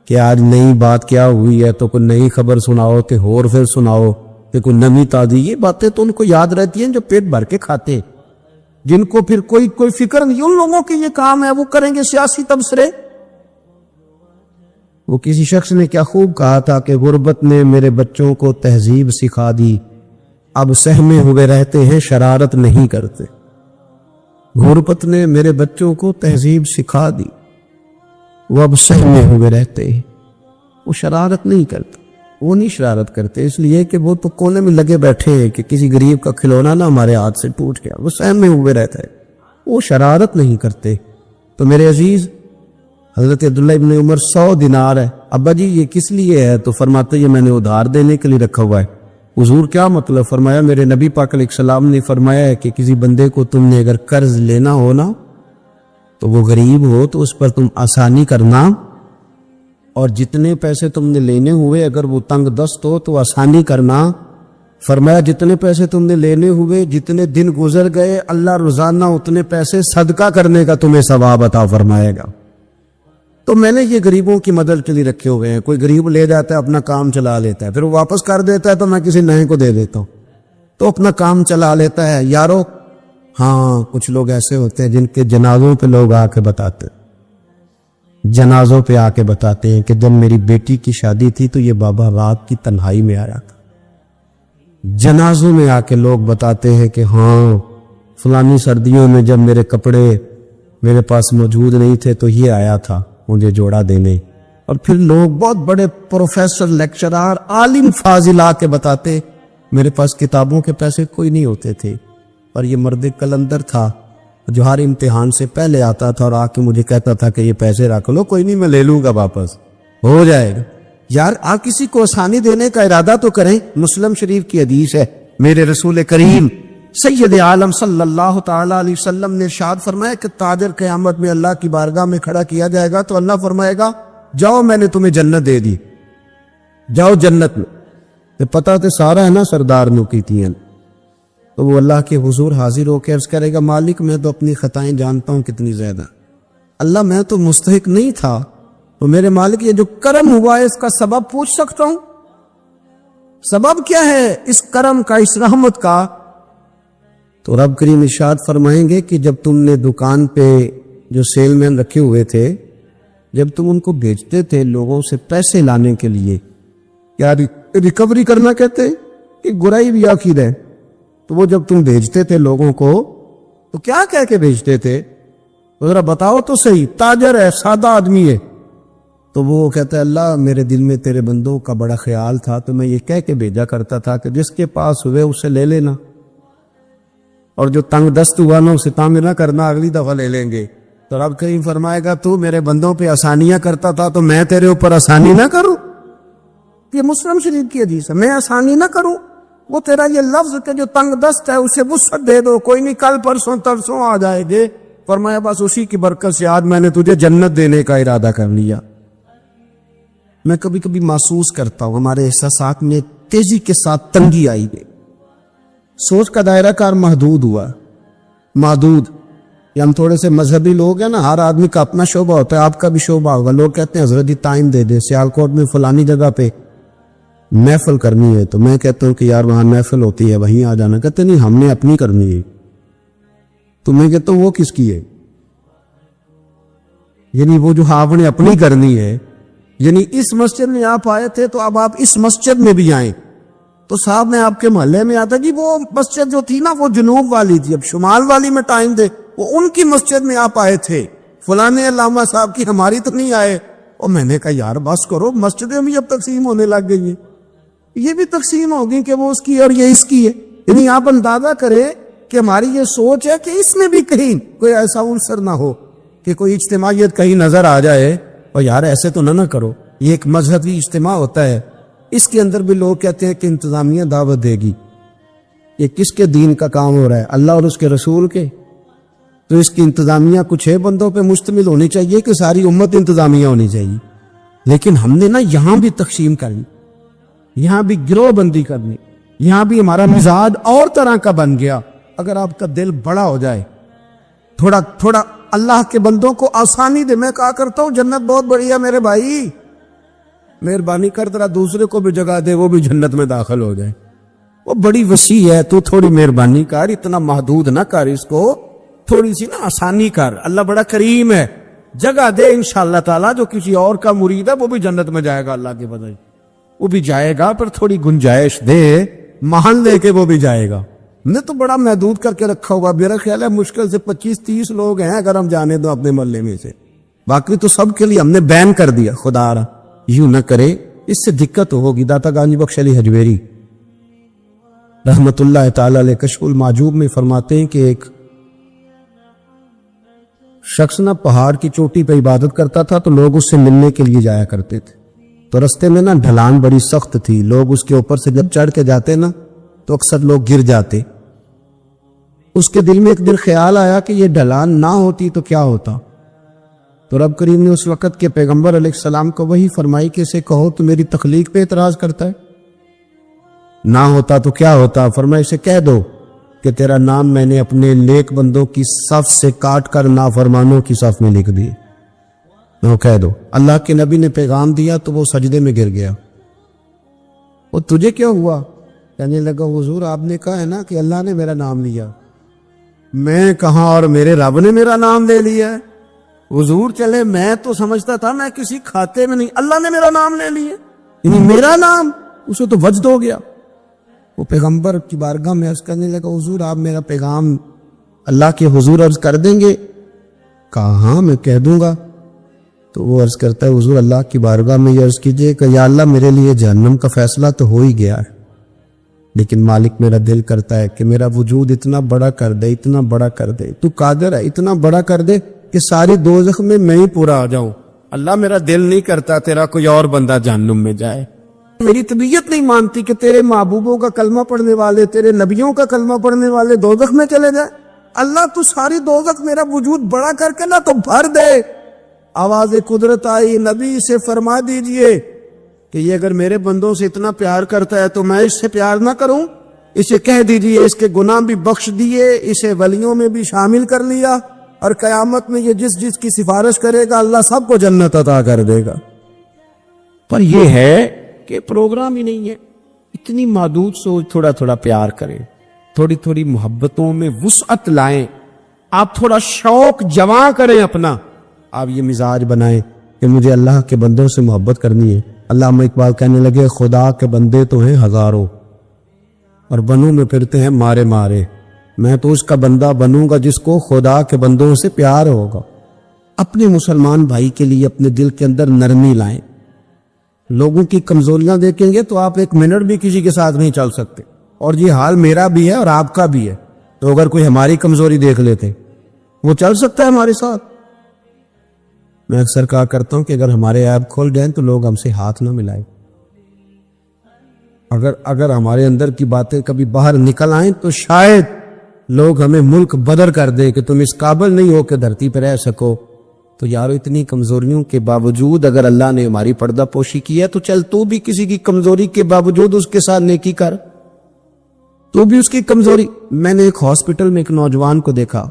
A: کہ آج نئی بات کیا ہوئی ہے تو کوئی نئی خبر سناؤ کہ اور پھر سناؤ کہ کوئی نئی تازی، یہ باتیں تو ان کو یاد رہتی ہیں جو پیٹ بھر کے کھاتے، جن کو پھر کوئی فکر نہیں۔ ان لوگوں کے یہ کام ہے، وہ کریں گے سیاسی تبصرے۔ وہ کسی شخص نے کیا خوب کہا تھا کہ غربت نے میرے بچوں کو تہذیب سکھا دی، اب سہمے ہوئے رہتے ہیں شرارت نہیں کرتے۔ غربت نے میرے بچوں کو تہذیب سکھا دی، وہ اب سہمے ہوئے رہتے ہیں، وہ شرارت نہیں کرتے۔ وہ نہیں شرارت کرتے اس لیے کہ وہ تو کونے میں لگے بیٹھے ہیں کہ کسی غریب کا کھلونا نہ ہمارے ہاتھ سے ٹوٹ گیا، وہ سہمے ہوئے رہتا ہے، وہ شرارت نہیں کرتے۔ تو میرے عزیز، حضرت عبداللہ ابن عمر 100 دینار ہے، ابا جی یہ کس لیے ہے؟ تو فرماتے یہ میں نے ادھار دینے کے لیے رکھا ہوا ہے۔ حضور کیا مطلب؟ فرمایا میرے نبی پاک علیہ السلام نے فرمایا ہے کہ کسی بندے کو تم نے اگر قرض لینا ہو نا تو وہ غریب ہو تو اس پر تم آسانی کرنا، اور جتنے پیسے تم نے لینے ہوئے اگر وہ تنگ دست ہو تو آسانی کرنا۔ فرمایا جتنے پیسے تم نے لینے ہوئے جتنے دن گزر گئے اللہ روزانہ اتنے پیسے صدقہ کرنے کا تمہیں ثواب عطا فرمائے گا۔ تو میں نے یہ غریبوں کی مدد کے لیے رکھے ہوئے ہیں۔ کوئی غریب لے جاتا ہے اپنا کام چلا لیتا ہے، پھر وہ واپس کر دیتا ہے تو میں کسی نئے کو دے دیتا ہوں، تو اپنا کام چلا لیتا ہے۔ یارو ہاں کچھ لوگ ایسے ہوتے ہیں جن کے جنازوں پہ لوگ آ کے بتاتے ہیں، جنازوں پہ آ کے بتاتے ہیں کہ جب میری بیٹی کی شادی تھی تو یہ بابا رات کی تنہائی میں آیا تھا۔ جنازوں میں آ کے لوگ بتاتے ہیں کہ ہاں فلانی سردیوں میں جب میرے کپڑے میرے پاس موجود نہیں تھے تو یہ آیا تھا مجھے جوڑا دینے۔ اور پھر لوگ بہت بڑے پروفیسر لیکچرار عالم فاضل آ کے بتاتے میرے پاس کتابوں کے پیسے کوئی نہیں ہوتے تھے، اور یہ مرد کلندر تھا جو ہر امتحان سے پہلے آتا تھا اور آ کے مجھے کہتا تھا کہ یہ پیسے رکھ لو، کوئی نہیں میں لے لوں گا، واپس ہو جائے گا۔ یار آپ کسی کو آسانی دینے کا ارادہ تو کریں۔ مسلم شریف کی حدیث ہے، میرے رسول کریم سید عالم صلی اللہ تعالی علیہ وسلم نے ارشاد فرمایا کہ تاجر قیامت میں اللہ کی بارگاہ میں کھڑا کیا جائے گا تو اللہ فرمائے گا جاؤ میں نے تمہیں جنت دے دی، جاؤ جنت میں۔ تو پتہ تو سارا ہے نا سردار نو کی تھی، تو وہ اللہ کے حضور حاضر ہو کے عرض کرے گا مالک میں تو اپنی خطائیں جانتا ہوں کتنی زیادہ، اللہ میں تو مستحق نہیں تھا، تو میرے مالک یہ جو کرم ہوا ہے اس کا سبب پوچھ سکتا ہوں؟ سبب کیا ہے اس کرم کا، اس رحمت کا؟ تو رب کریم ارشاد فرمائیں گے کہ جب تم نے دکان پہ جو سیل مین رکھے ہوئے تھے، جب تم ان کو بیچتے تھے لوگوں سے پیسے لانے کے لیے، کیا ریکوری کرنا کہتے ہیں کہ گرائی بھی آخر ہے، تو وہ جب تم بھیجتے تھے لوگوں کو تو کیا کہہ کے بھیجتے تھے؟ تو ذرا بتاؤ تو صحیح، تاجر ہے سادہ آدمی ہے، تو وہ کہتا ہے اللہ میرے دل میں تیرے بندوں کا بڑا خیال تھا تو میں یہ کہہ کے بھیجا کرتا تھا کہ جس کے پاس ہوئے اسے لے لینا، اور جو تنگ دست ہوا نا اسے تعمیر نہ کرنا، اگلی دفعہ لے لیں گے۔ تو رب کریم فرمائے گا تو میرے بندوں پہ آسانیاں کرتا تھا تو میں تیرے اوپر آسانی نہ کروں؟ یہ مسلم شریف کی حدیث ہے، میں آسانی نہ کروں؟ وہ تیرا یہ لفظ کہ جو تنگ دست ہے اسے وسعت دے دو، کوئی نہیں کل پرسوں ترسوں آ جائے گے۔ فرمایا بس اسی کی برکت سے آج میں نے تجھے جنت دینے کا ارادہ کر لیا۔ میں کبھی کبھی محسوس کرتا ہوں ہمارے احساسات میں تیزی کے ساتھ تنگی آئی گئی، سوچ کا دائرہ کار محدود ہوا، محدود۔ یہ ہم تھوڑے سے مذہبی لوگ ہیں نا، ہر آدمی کا اپنا شعبہ ہوتا ہے، آپ کا بھی شعبہ ہوگا۔ لوگ کہتے ہیں حضرت جی ٹائم دے دے، سیالکوٹ میں فلانی جگہ پہ محفل کرنی ہے، تو میں کہتا ہوں کہ یار وہاں محفل ہوتی ہے وہیں آ جانا۔ کہتے نہیں ہم نے اپنی کرنی ہے، تو میں کہتا ہوں وہ کس کی ہے؟ یعنی وہ جو آپ نے اپنی کرنی ہے، یعنی اس مسجد میں آپ آئے تھے تو اب آپ اس مسجد میں بھی آئیں، تو صاحب میں آپ کے محلے میں آتا جی وہ مسجد جو تھی نا وہ جنوب والی تھی، اب شمال والی میں ٹائم دے، وہ ان کی مسجد میں آپ آئے تھے، فلانے علامہ صاحب کی ہماری تو نہیں آئے. اور میں نے کہا یار بس کرو, مسجدیں بھی اب تقسیم ہونے لگ گئی ہیں, یہ بھی تقسیم ہوگی کہ وہ اس کی اور یہ اس کی ہے. یعنی آپ اندازہ کریں کہ ہماری یہ سوچ ہے کہ اس میں بھی کہیں کوئی ایسا عنصر نہ ہو کہ کوئی اجتماعیت کہیں نظر آ جائے, اور یار ایسے تو نہ کرو. یہ ایک مذہبی اجتماع ہوتا ہے, اس کے اندر بھی لوگ کہتے ہیں کہ انتظامیہ دعوت دے گی. یہ کس کے دین کا کام ہو رہا ہے؟ اللہ اور اس کے رسول کے. تو اس کی انتظامیہ کچھ 6 بندوں پہ مشتمل ہونی چاہیے کہ ساری امت انتظامیہ ہونی چاہیے. لیکن ہم نے نا یہاں بھی تقسیم کرنی, یہاں بھی گروہ بندی کرنی, یہاں بھی ہمارا مزاج اور طرح کا بن گیا. اگر آپ کا دل بڑا ہو جائے, تھوڑا اللہ کے بندوں کو آسانی دے. میں کہا کرتا ہوں جنت بہت بڑی ہے میرے بھائی, مہربانی کر ذرا دوسرے کو بھی جگہ دے, وہ بھی جنت میں داخل ہو جائے. وہ بڑی وسیع ہے, تو تھوڑی مہربانی کر, اتنا محدود نہ کر اس کو, تھوڑی سی نا آسانی کر. اللہ بڑا کریم ہے, جگہ دے انشاءاللہ تعالیٰ. جو کسی اور کا مرید ہے وہ بھی جنت میں جائے گا, اللہ کے فضل وہ بھی جائے گا, پر تھوڑی گنجائش دے, محل دے کے وہ بھی جائے گا. ہم نے تو بڑا محدود کر کے رکھا ہوا. میرا خیال ہے مشکل سے 25-30 لوگ ہیں اگر ہم جانے دو اپنے محلے میں سے, باقی تو سب کے لیے ہم نے بین کر دیا. خدا را یوں نہ کرے, اس سے دقت ہوگی. داتا گانجی بخش علی حجویری رحمت اللہ تعالی علیہ کشف المعجوب میں فرماتے ہیں کہ ایک شخص نہ پہاڑ کی چوٹی پہ عبادت کرتا تھا, تو لوگ اس سے ملنے کے لیے جایا کرتے تھے. تو رستے میں نا ڈھلان بڑی سخت تھی, لوگ اس کے اوپر سے جب چڑھ کے جاتے نا تو اکثر لوگ گر جاتے. اس کے دل میں ایک دن خیال آیا کہ یہ ڈھلان نہ ہوتی تو کیا ہوتا. تو رب کریم نے اس وقت کے پیغمبر علیہ السلام کو وہی فرمائی کہ اسے کہو تو میری تخلیق پہ اعتراض کرتا ہے, نہ ہوتا تو کیا ہوتا. فرمایا اسے کہہ دو کہ تیرا نام میں نے اپنے نیک بندوں کی صف سے کاٹ کر نافرمانوں کی صف میں لکھ دیے. وہ کہہ دو. اللہ کے نبی نے پیغام دیا تو وہ سجدے میں گر گیا. وہ تجھے کیا ہوا؟ کہنے لگا حضور آپ نے کہا ہے نا کہ اللہ نے میرا نام لیا. میں کہاں, اور میرے رب نے میرا نام لے لیا ہے. حضور چلے, میں تو سمجھتا تھا میں کسی کھاتے میں نہیں, اللہ نے میرا نام لے لیا, یعنی میرا نام. اسے تو وجد ہو گیا. وہ پیغمبر کی بارگاہ میں عرض کرنے لگا حضور آپ میرا پیغام اللہ کے حضور عرض کر دیں گے؟ کہا ہاں میں کہہ دوں گا. تو وہ عرض کرتا ہے حضور اللہ کی بارگاہ میں یہ عرض کیجئے کہ یا اللہ میرے لیے جہنم کا فیصلہ تو ہو ہی گیا ہے, لیکن مالک میرا دل کرتا ہے کہ میرا وجود اتنا بڑا کر دے, اتنا بڑا کر دے, تو قادر ہے اتنا بڑا کر دے کہ ساری دوزخ میں ہی پورا آ جاؤں. اللہ میرا دل نہیں کرتا تیرا کوئی اور بندہ جہنم میں جائے. میری طبیعت نہیں مانتی کہ تیرے محبوبوں کا کلمہ پڑھنے والے, تیرے نبیوں کا کلمہ پڑھنے والے دوزخ میں چلے جائیں. اللہ تو ساری دوزخ میرا وجود بڑا کر کے نا تو بھر دے. آواز قدرت آئی, نبی سے فرما دیجئے کہ یہ اگر میرے بندوں سے اتنا پیار کرتا ہے تو میں اس سے پیار نہ کروں. اسے کہہ دیجئے اس کے گناہ بھی بخش دیے, اسے ولیوں میں بھی شامل کر لیا, اور قیامت میں یہ جس کی سفارش کرے گا اللہ سب کو جنت عطا کر دے گا. پر یہ ہے کہ پروگرام ہی نہیں ہے. اتنی محدود سوچ, تھوڑا تھوڑا پیار کریں, تھوڑی تھوڑی محبتوں میں وسعت لائیں. آپ تھوڑا شوق جمع کریں اپنا, آپ یہ مزاج بنائیں کہ مجھے اللہ کے بندوں سے محبت کرنی ہے. علامہ اقبال کہنے لگے خدا کے بندے تو ہیں ہزاروں اور بنوں میں پھرتے ہیں مارے مارے. میں تو اس کا بندہ بنوں گا جس کو خدا کے بندوں سے پیار ہوگا. اپنے مسلمان بھائی کے لیے اپنے دل کے اندر نرمی لائیں. لوگوں کی کمزوریاں دیکھیں گے تو آپ 1 منٹ بھی کسی کے ساتھ نہیں چل سکتے, اور یہ حال میرا بھی ہے اور آپ کا بھی ہے. تو اگر کوئی ہماری کمزوری دیکھ لیتے وہ چل سکتا ہے ہمارے ساتھ. میں اکثر کہا کرتا ہوں کہ اگر ہمارے عیب کھول جائیں تو لوگ ہم سے ہاتھ نہ ملائیں. اگر ہمارے اندر کی باتیں کبھی باہر نکل آئیں تو شاید لوگ ہمیں ملک بدر کر دے کہ تم اس قابل نہیں ہو کہ دھرتی پہ رہ سکو. تو یارو اتنی کمزوریوں کے باوجود اگر اللہ نے ہماری پردہ پوشی کی ہے تو چل تو بھی کسی کی کمزوری کے باوجود اس کے ساتھ نیکی کر, تو بھی اس کی کمزوری. میں نے ایک ہاسپٹل میں ایک نوجوان کو دیکھا,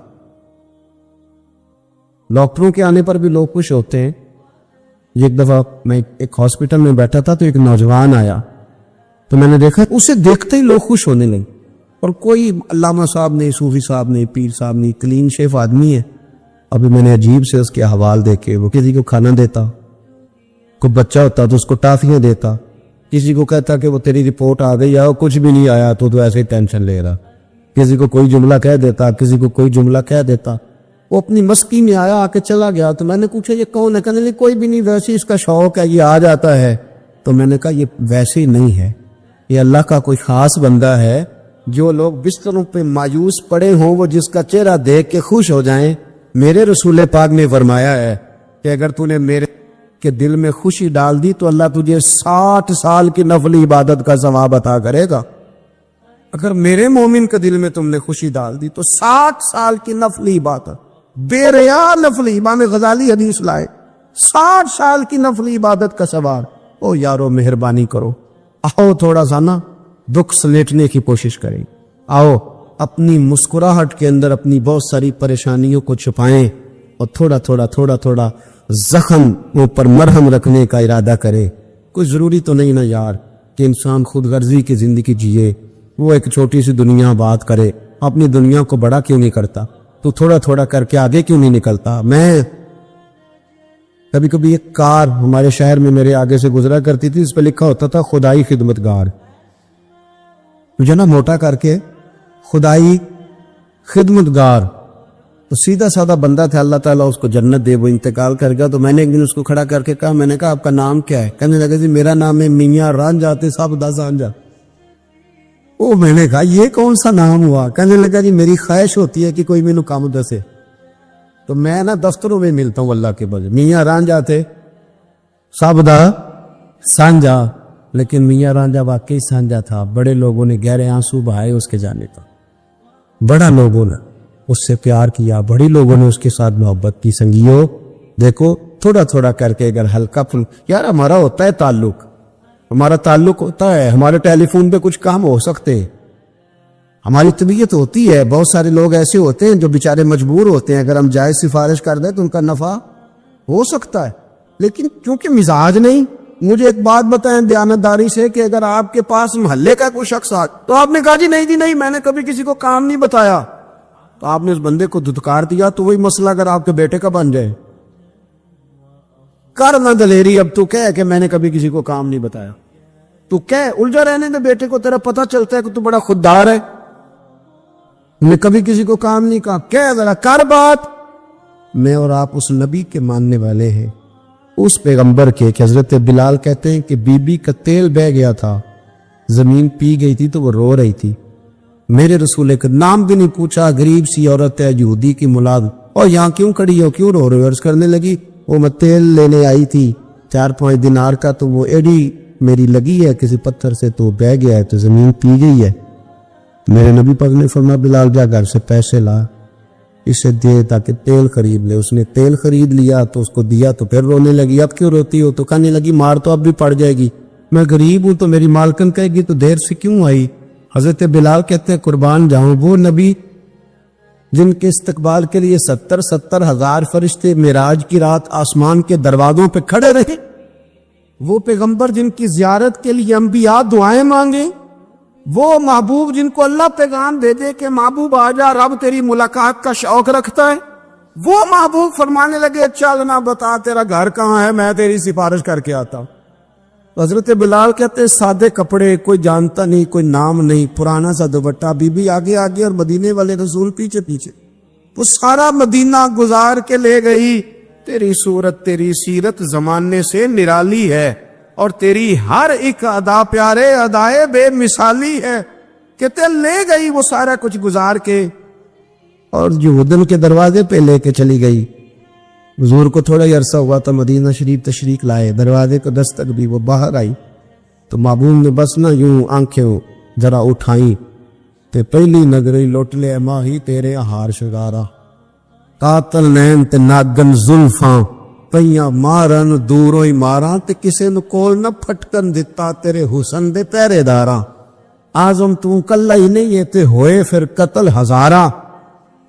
A: ڈاکٹروں کے آنے پر بھی لوگ خوش ہوتے ہیں. ایک دفعہ میں ایک ہاسپٹل میں بیٹھا تھا تو ایک نوجوان آیا, تو میں نے دیکھا اسے دیکھتے ہی لوگ خوش ہونے لگے. اور کوئی علامہ صاحب نہیں, صوفی صاحب نہیں, پیر صاحب نہیں, کلین شیف آدمی ہے. ابھی میں نے عجیب سے اس کے احوال دیکھے. وہ کسی کو کھانا دیتا, کوئی بچہ ہوتا تو اس کو ٹافیاں دیتا, کسی کو کہتا کہ وہ تیری رپورٹ آ گئی ہے, کچھ بھی نہیں آیا تو ایسے ہی ٹینشن لے رہا. کسی کو کوئی جملہ کہہ دیتا, کسی کو کوئی جملہ کہہ دیتا. وہ اپنی مستی میں آیا، آ کے چلا گیا. تو میں نے پوچھا یہ کون ہے؟ کہنے لگے کوئی بھی نہیں، ویسے اس کا شوق ہے، یہ آ جاتا ہے. تو میں نے کہا یہ ویسے ہی نہیں ہے، یہ اللہ کا کوئی خاص بندہ ہے. جو لوگ بستروں پہ مایوس پڑے ہوں وہ جس کا چہرہ دیکھ کے خوش ہو جائیں. میرے رسول پاک نے فرمایا ہے کہ اگر تو نے میرے کے دل میں خوشی ڈال دی تو اللہ تجھے 60 سال کی نفلی عبادت کا ثواب عطا کرے گا. اگر میرے مومن کے دل میں تم نے خوشی ڈال دی تو 60 سال کی نفلی عبادت، بے ریا نفلی، امام غزالی حدیث لائے، 60 سال کی نفلی عبادت کا ثواب. او یارو مہربانی کرو، آؤ تھوڑا سا نا دکھ سلیٹنے کی کوشش کریں. آؤ اپنی مسکراہٹ کے اندر اپنی بہت ساری پریشانیوں کو چھپائیں اور تھوڑا تھوڑا زخم پر مرہم رکھنے کا ارادہ کرے. کوئی ضروری تو نہیں نا یار کہ انسان خود غرضی کی زندگی جیے، وہ ایک چھوٹی سی دنیا بات کرے. اپنی دنیا کو بڑا کیوں نہیں کرتا؟ تو تھوڑا کر کے آگے کیوں نہیں نکلتا؟ میں کبھی کبھی ایک کار ہمارے شہر میں میرے آگے سے گزرا کرتی تھی، اس پہ لکھا ہوتا تھا خدائی خدمتگار. مجھے نا موٹا کر کے خدائی خدمتگار، تو سیدھا سادہ بندہ تھا، اللہ تعالیٰ اس کو جنت دے، وہ انتقال کر گیا. تو میں نے ایک دن اس کو کھڑا کر کے کہا، میں نے کہا آپ کا نام کیا ہے؟ کہنے لگا جی میرا نام ہے میاں رانجھا تے صاحب دا سانجھا. او میں نے کہا یہ کون سا نام ہوا؟ کہنے لگا جی میری خواہش ہوتی ہے کہ کوئی مینوں کام دسے، تو میں نا دفتروں میں ملتا ہوں اللہ کے بجے. میاں رانجھا تے صاحب دا سانجھا، لیکن میاں رانجھا واقعی سانجھا تھا. بڑے لوگوں نے گہرے آنسو بہائے اس کے جانے پر، بڑا لوگوں نے اس سے پیار کیا، بڑی لوگوں نے اس کے ساتھ محبت کی. سنگیو دیکھو تھوڑا کر کے اگر ہلکا پھل، یار ہمارا ہوتا ہے تعلق، ہمارا تعلق ہوتا ہے، ہمارے ٹیلی فون پہ کچھ کام ہو سکتے ہیں، ہماری طبیعت ہوتی ہے. بہت سارے لوگ ایسے ہوتے ہیں جو بیچارے مجبور ہوتے ہیں، اگر ہم جائز سفارش کر دیں تو ان کا نفع ہو سکتا ہے، لیکن کیونکہ مزاج نہیں. مجھے ایک بات بتائیں دیانتداری سے کہ اگر آپ کے پاس محلے کا کوئی شخص آ تو آپ نے کہا جی نہیں میں نے کبھی کسی کو کام نہیں بتایا، تو آپ نے اس بندے کو دھتکار دیا، تو وہی مسئلہ اگر آپ کے بیٹے کا بن جائے. کر نہ دلیری، اب تو کہہ کہ میں نے کبھی کسی کو کام نہیں بتایا، تو کہہ الجھا رہنے دے بیٹے کو، تیرا پتہ چلتا ہے کہ تو بڑا خوددار ہے، میں کبھی کسی کو کام نہیں کہا. کہہ ذرا کر بات. میں اور آپ اس نبی کے ماننے والے ہیں، اس پیغمبر کے کہ حضرت بلال کہتے ہیں کہ بی بی کا تیل بہ گیا تھا، زمین پی گئی تھی تو وہ رو رہی تھی. میرے رسول کا نام بھی نہیں پوچھا، غریب سی عورت ہے یہودی کی ملاد، اور یہاں کیوں کھڑی ہو، کیوں رو رہے ہو؟ عرض کرنے لگی وہ میں تیل لینے آئی تھی 4-5 دینار کا، تو وہ ایڈی میری لگی ہے کسی پتھر سے تو بہ گیا ہے تو زمین پی گئی ہے. میرے نبی پاک نے فرمایا بلال جا گھر سے پیسے لا، اسے دے تاکہ تیل خرید لے. اس نے تیل خرید لیا تو اس کو دیا تو پھر رونے لگی. اب کیوں روتی ہو؟ تو کہنے لگی مار تو اب بھی پڑ جائے گی، میں غریب ہوں تو میری مالکن کہے گی تو دیر سے کیوں آئی. حضرت بلال کہتے ہیں قربان جاؤں وہ نبی جن کے استقبال کے لیے 70 ہزار فرشتے معراج کی رات آسمان کے دروازوں پہ کھڑے رہے، وہ پیغمبر جن کی زیارت کے لیے انبیاء دعائیں مانگے، وہ محبوب جن کو اللہ پیغام دے دے کہ محبوب آجا رب تیری ملاقات کا شوق رکھتا ہے، وہ محبوب فرمانے لگے چل نہ بتا تیرا گھر کہاں ہے، میں تیری سفارش کر کے آتا ہوں. حضرت بلال کہتے ہیں سادے کپڑے، کوئی جانتا نہیں، کوئی نام نہیں، پرانا سا دوپٹہ، بی بی آگے اور مدینے والے رسول پیچھے. وہ سارا مدینہ گزار کے لے گئی. تیری صورت تیری سیرت زمانے سے نرالی ہے، اور تیری ہر ایک ادا پیارے ادائے بے مثالی ہے. کہتے لے گئی وہ سارا کچھ گزار کے، اور یہودن کے دروازے پہ لے کے چلی گئی. حضور کو تھوڑا ہی عرصہ ہوا تھا مدینہ شریف تشریف لائے، دروازے کو دستک بھی، وہ باہر آئی تو محبوب نے بس نہ یوں آنکھیں ذرا اٹھائیں تے پہلی نظری لوٹ لے ماہی تیرے ہار شگارا، قاتل نین تے ناگن زلفاں پئیاں مارن دوروں ہی ماراں تے کسے نو کول نہ پھٹکن دتا تیرے حسن دے پہرے داراں. آزم تو کلا ہی نہیں ہے تے ہوئے پھر قتل ہزاراں.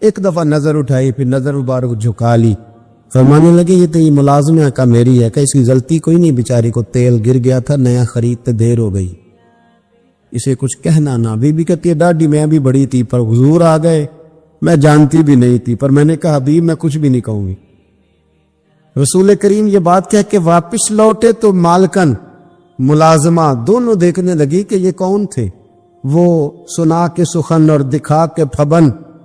A: ایک دفعہ نظر اٹھائی، پھر نظر مبارک جھکا لی، فرمانے لگے یہ تو یہ ملازمہ کا میری ہے کہ اس کی غلطی کوئی نہیں، بیچاری کو تیل گر گیا تھا، نیا خریدتے دیر ہو گئی، اسے کچھ کہنا نہ. بی بی کہتی ہے ڈاڈی میں بھی بڑی تھی پر حضور آ گئے، میں جانتی بھی نہیں تھی، پر میں نے کہا حبیب میں کچھ بھی نہیں کہوں گی. رسول کریم یہ بات کہہ کے واپس لوٹے تو مالکن ملازمہ دونوں دیکھنے لگی کہ یہ کون تھے. وہ سنا کے سخن اور دکھا کے پھبن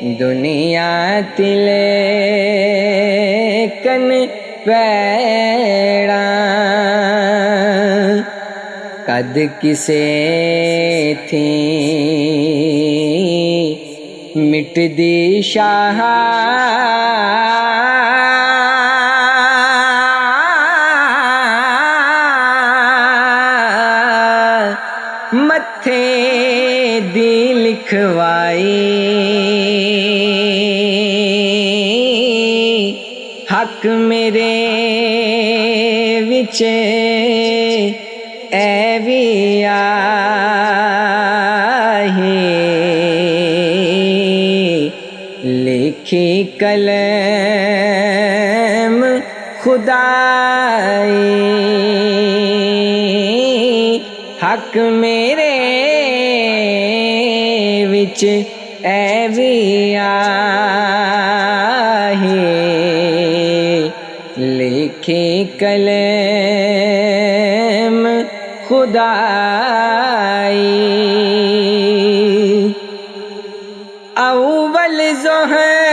B: دنیا تلے کن پیڑاں قد کسے تھی مٹ دی شاہ متھے دی لکھوائی حق میرے وچ اے وی آہی لکھی کلم خدائی حق میرے وچ اے وی آہی لکھی کلم خدائی اول زہد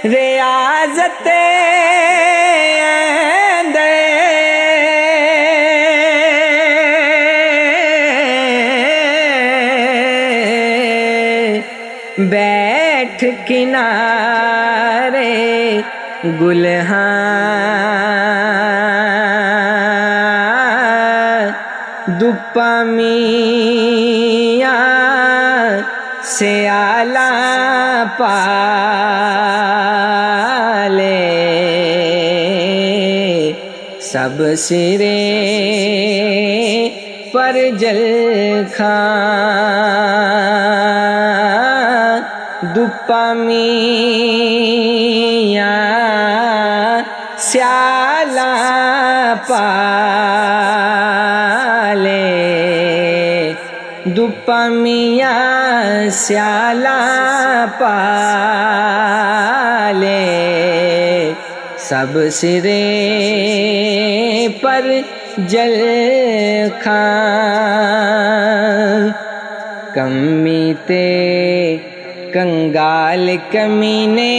B: ریاضت بیٹھ کنارے گلہاں دپا میاں سیالاں پالے سب سرے پر جلکھاں دپا میاں سیالاں پالے دپا میاں سیالاں پالے سب سرے پر جلکھاں کمی تے کنگال کمینے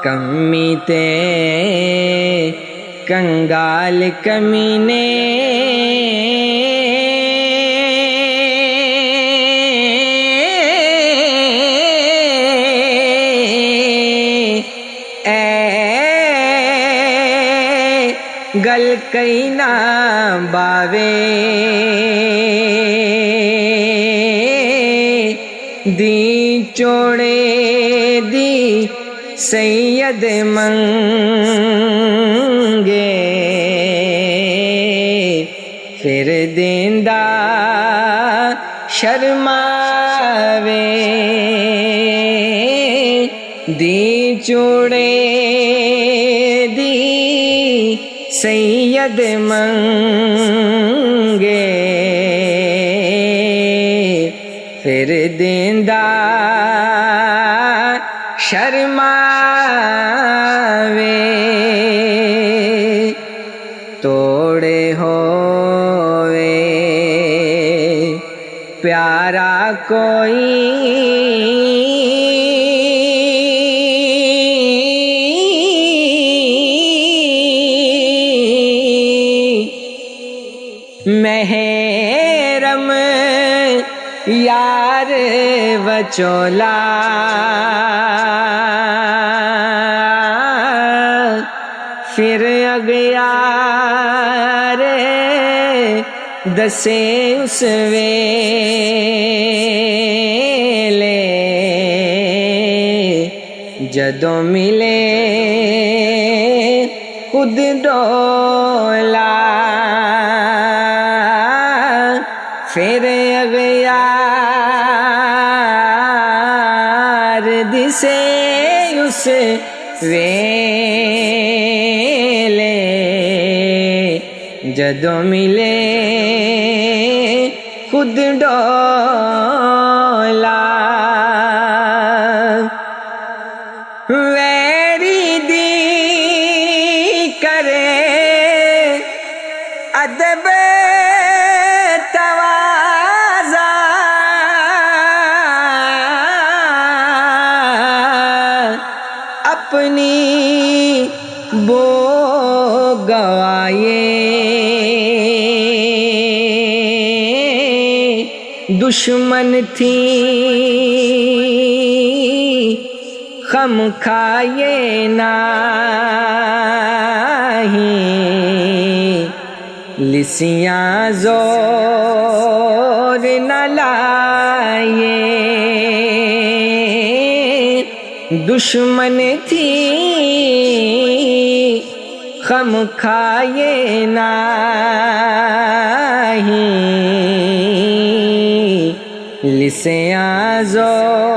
B: کمی تے کنگال کمینے گل کئی نہ باوے دی چوڑے دی سید منگے پھر دیندا شرماوے دی چوڑے دی سید منگے پھر دیندا شرماوے توڑے ہوئے پیارا کوئی محرم یار وچولا پھر اغیار دسے اس ویلے جدوں ملے خود ڈولا پھر اغیار دسے اس ویلے جدوں ملے خود ڈولا ویری دشمن تھی خم کھائے نہیں لسیاں زور نہ لائے دشمن تھی خم کھائے نہیں لسیاں زور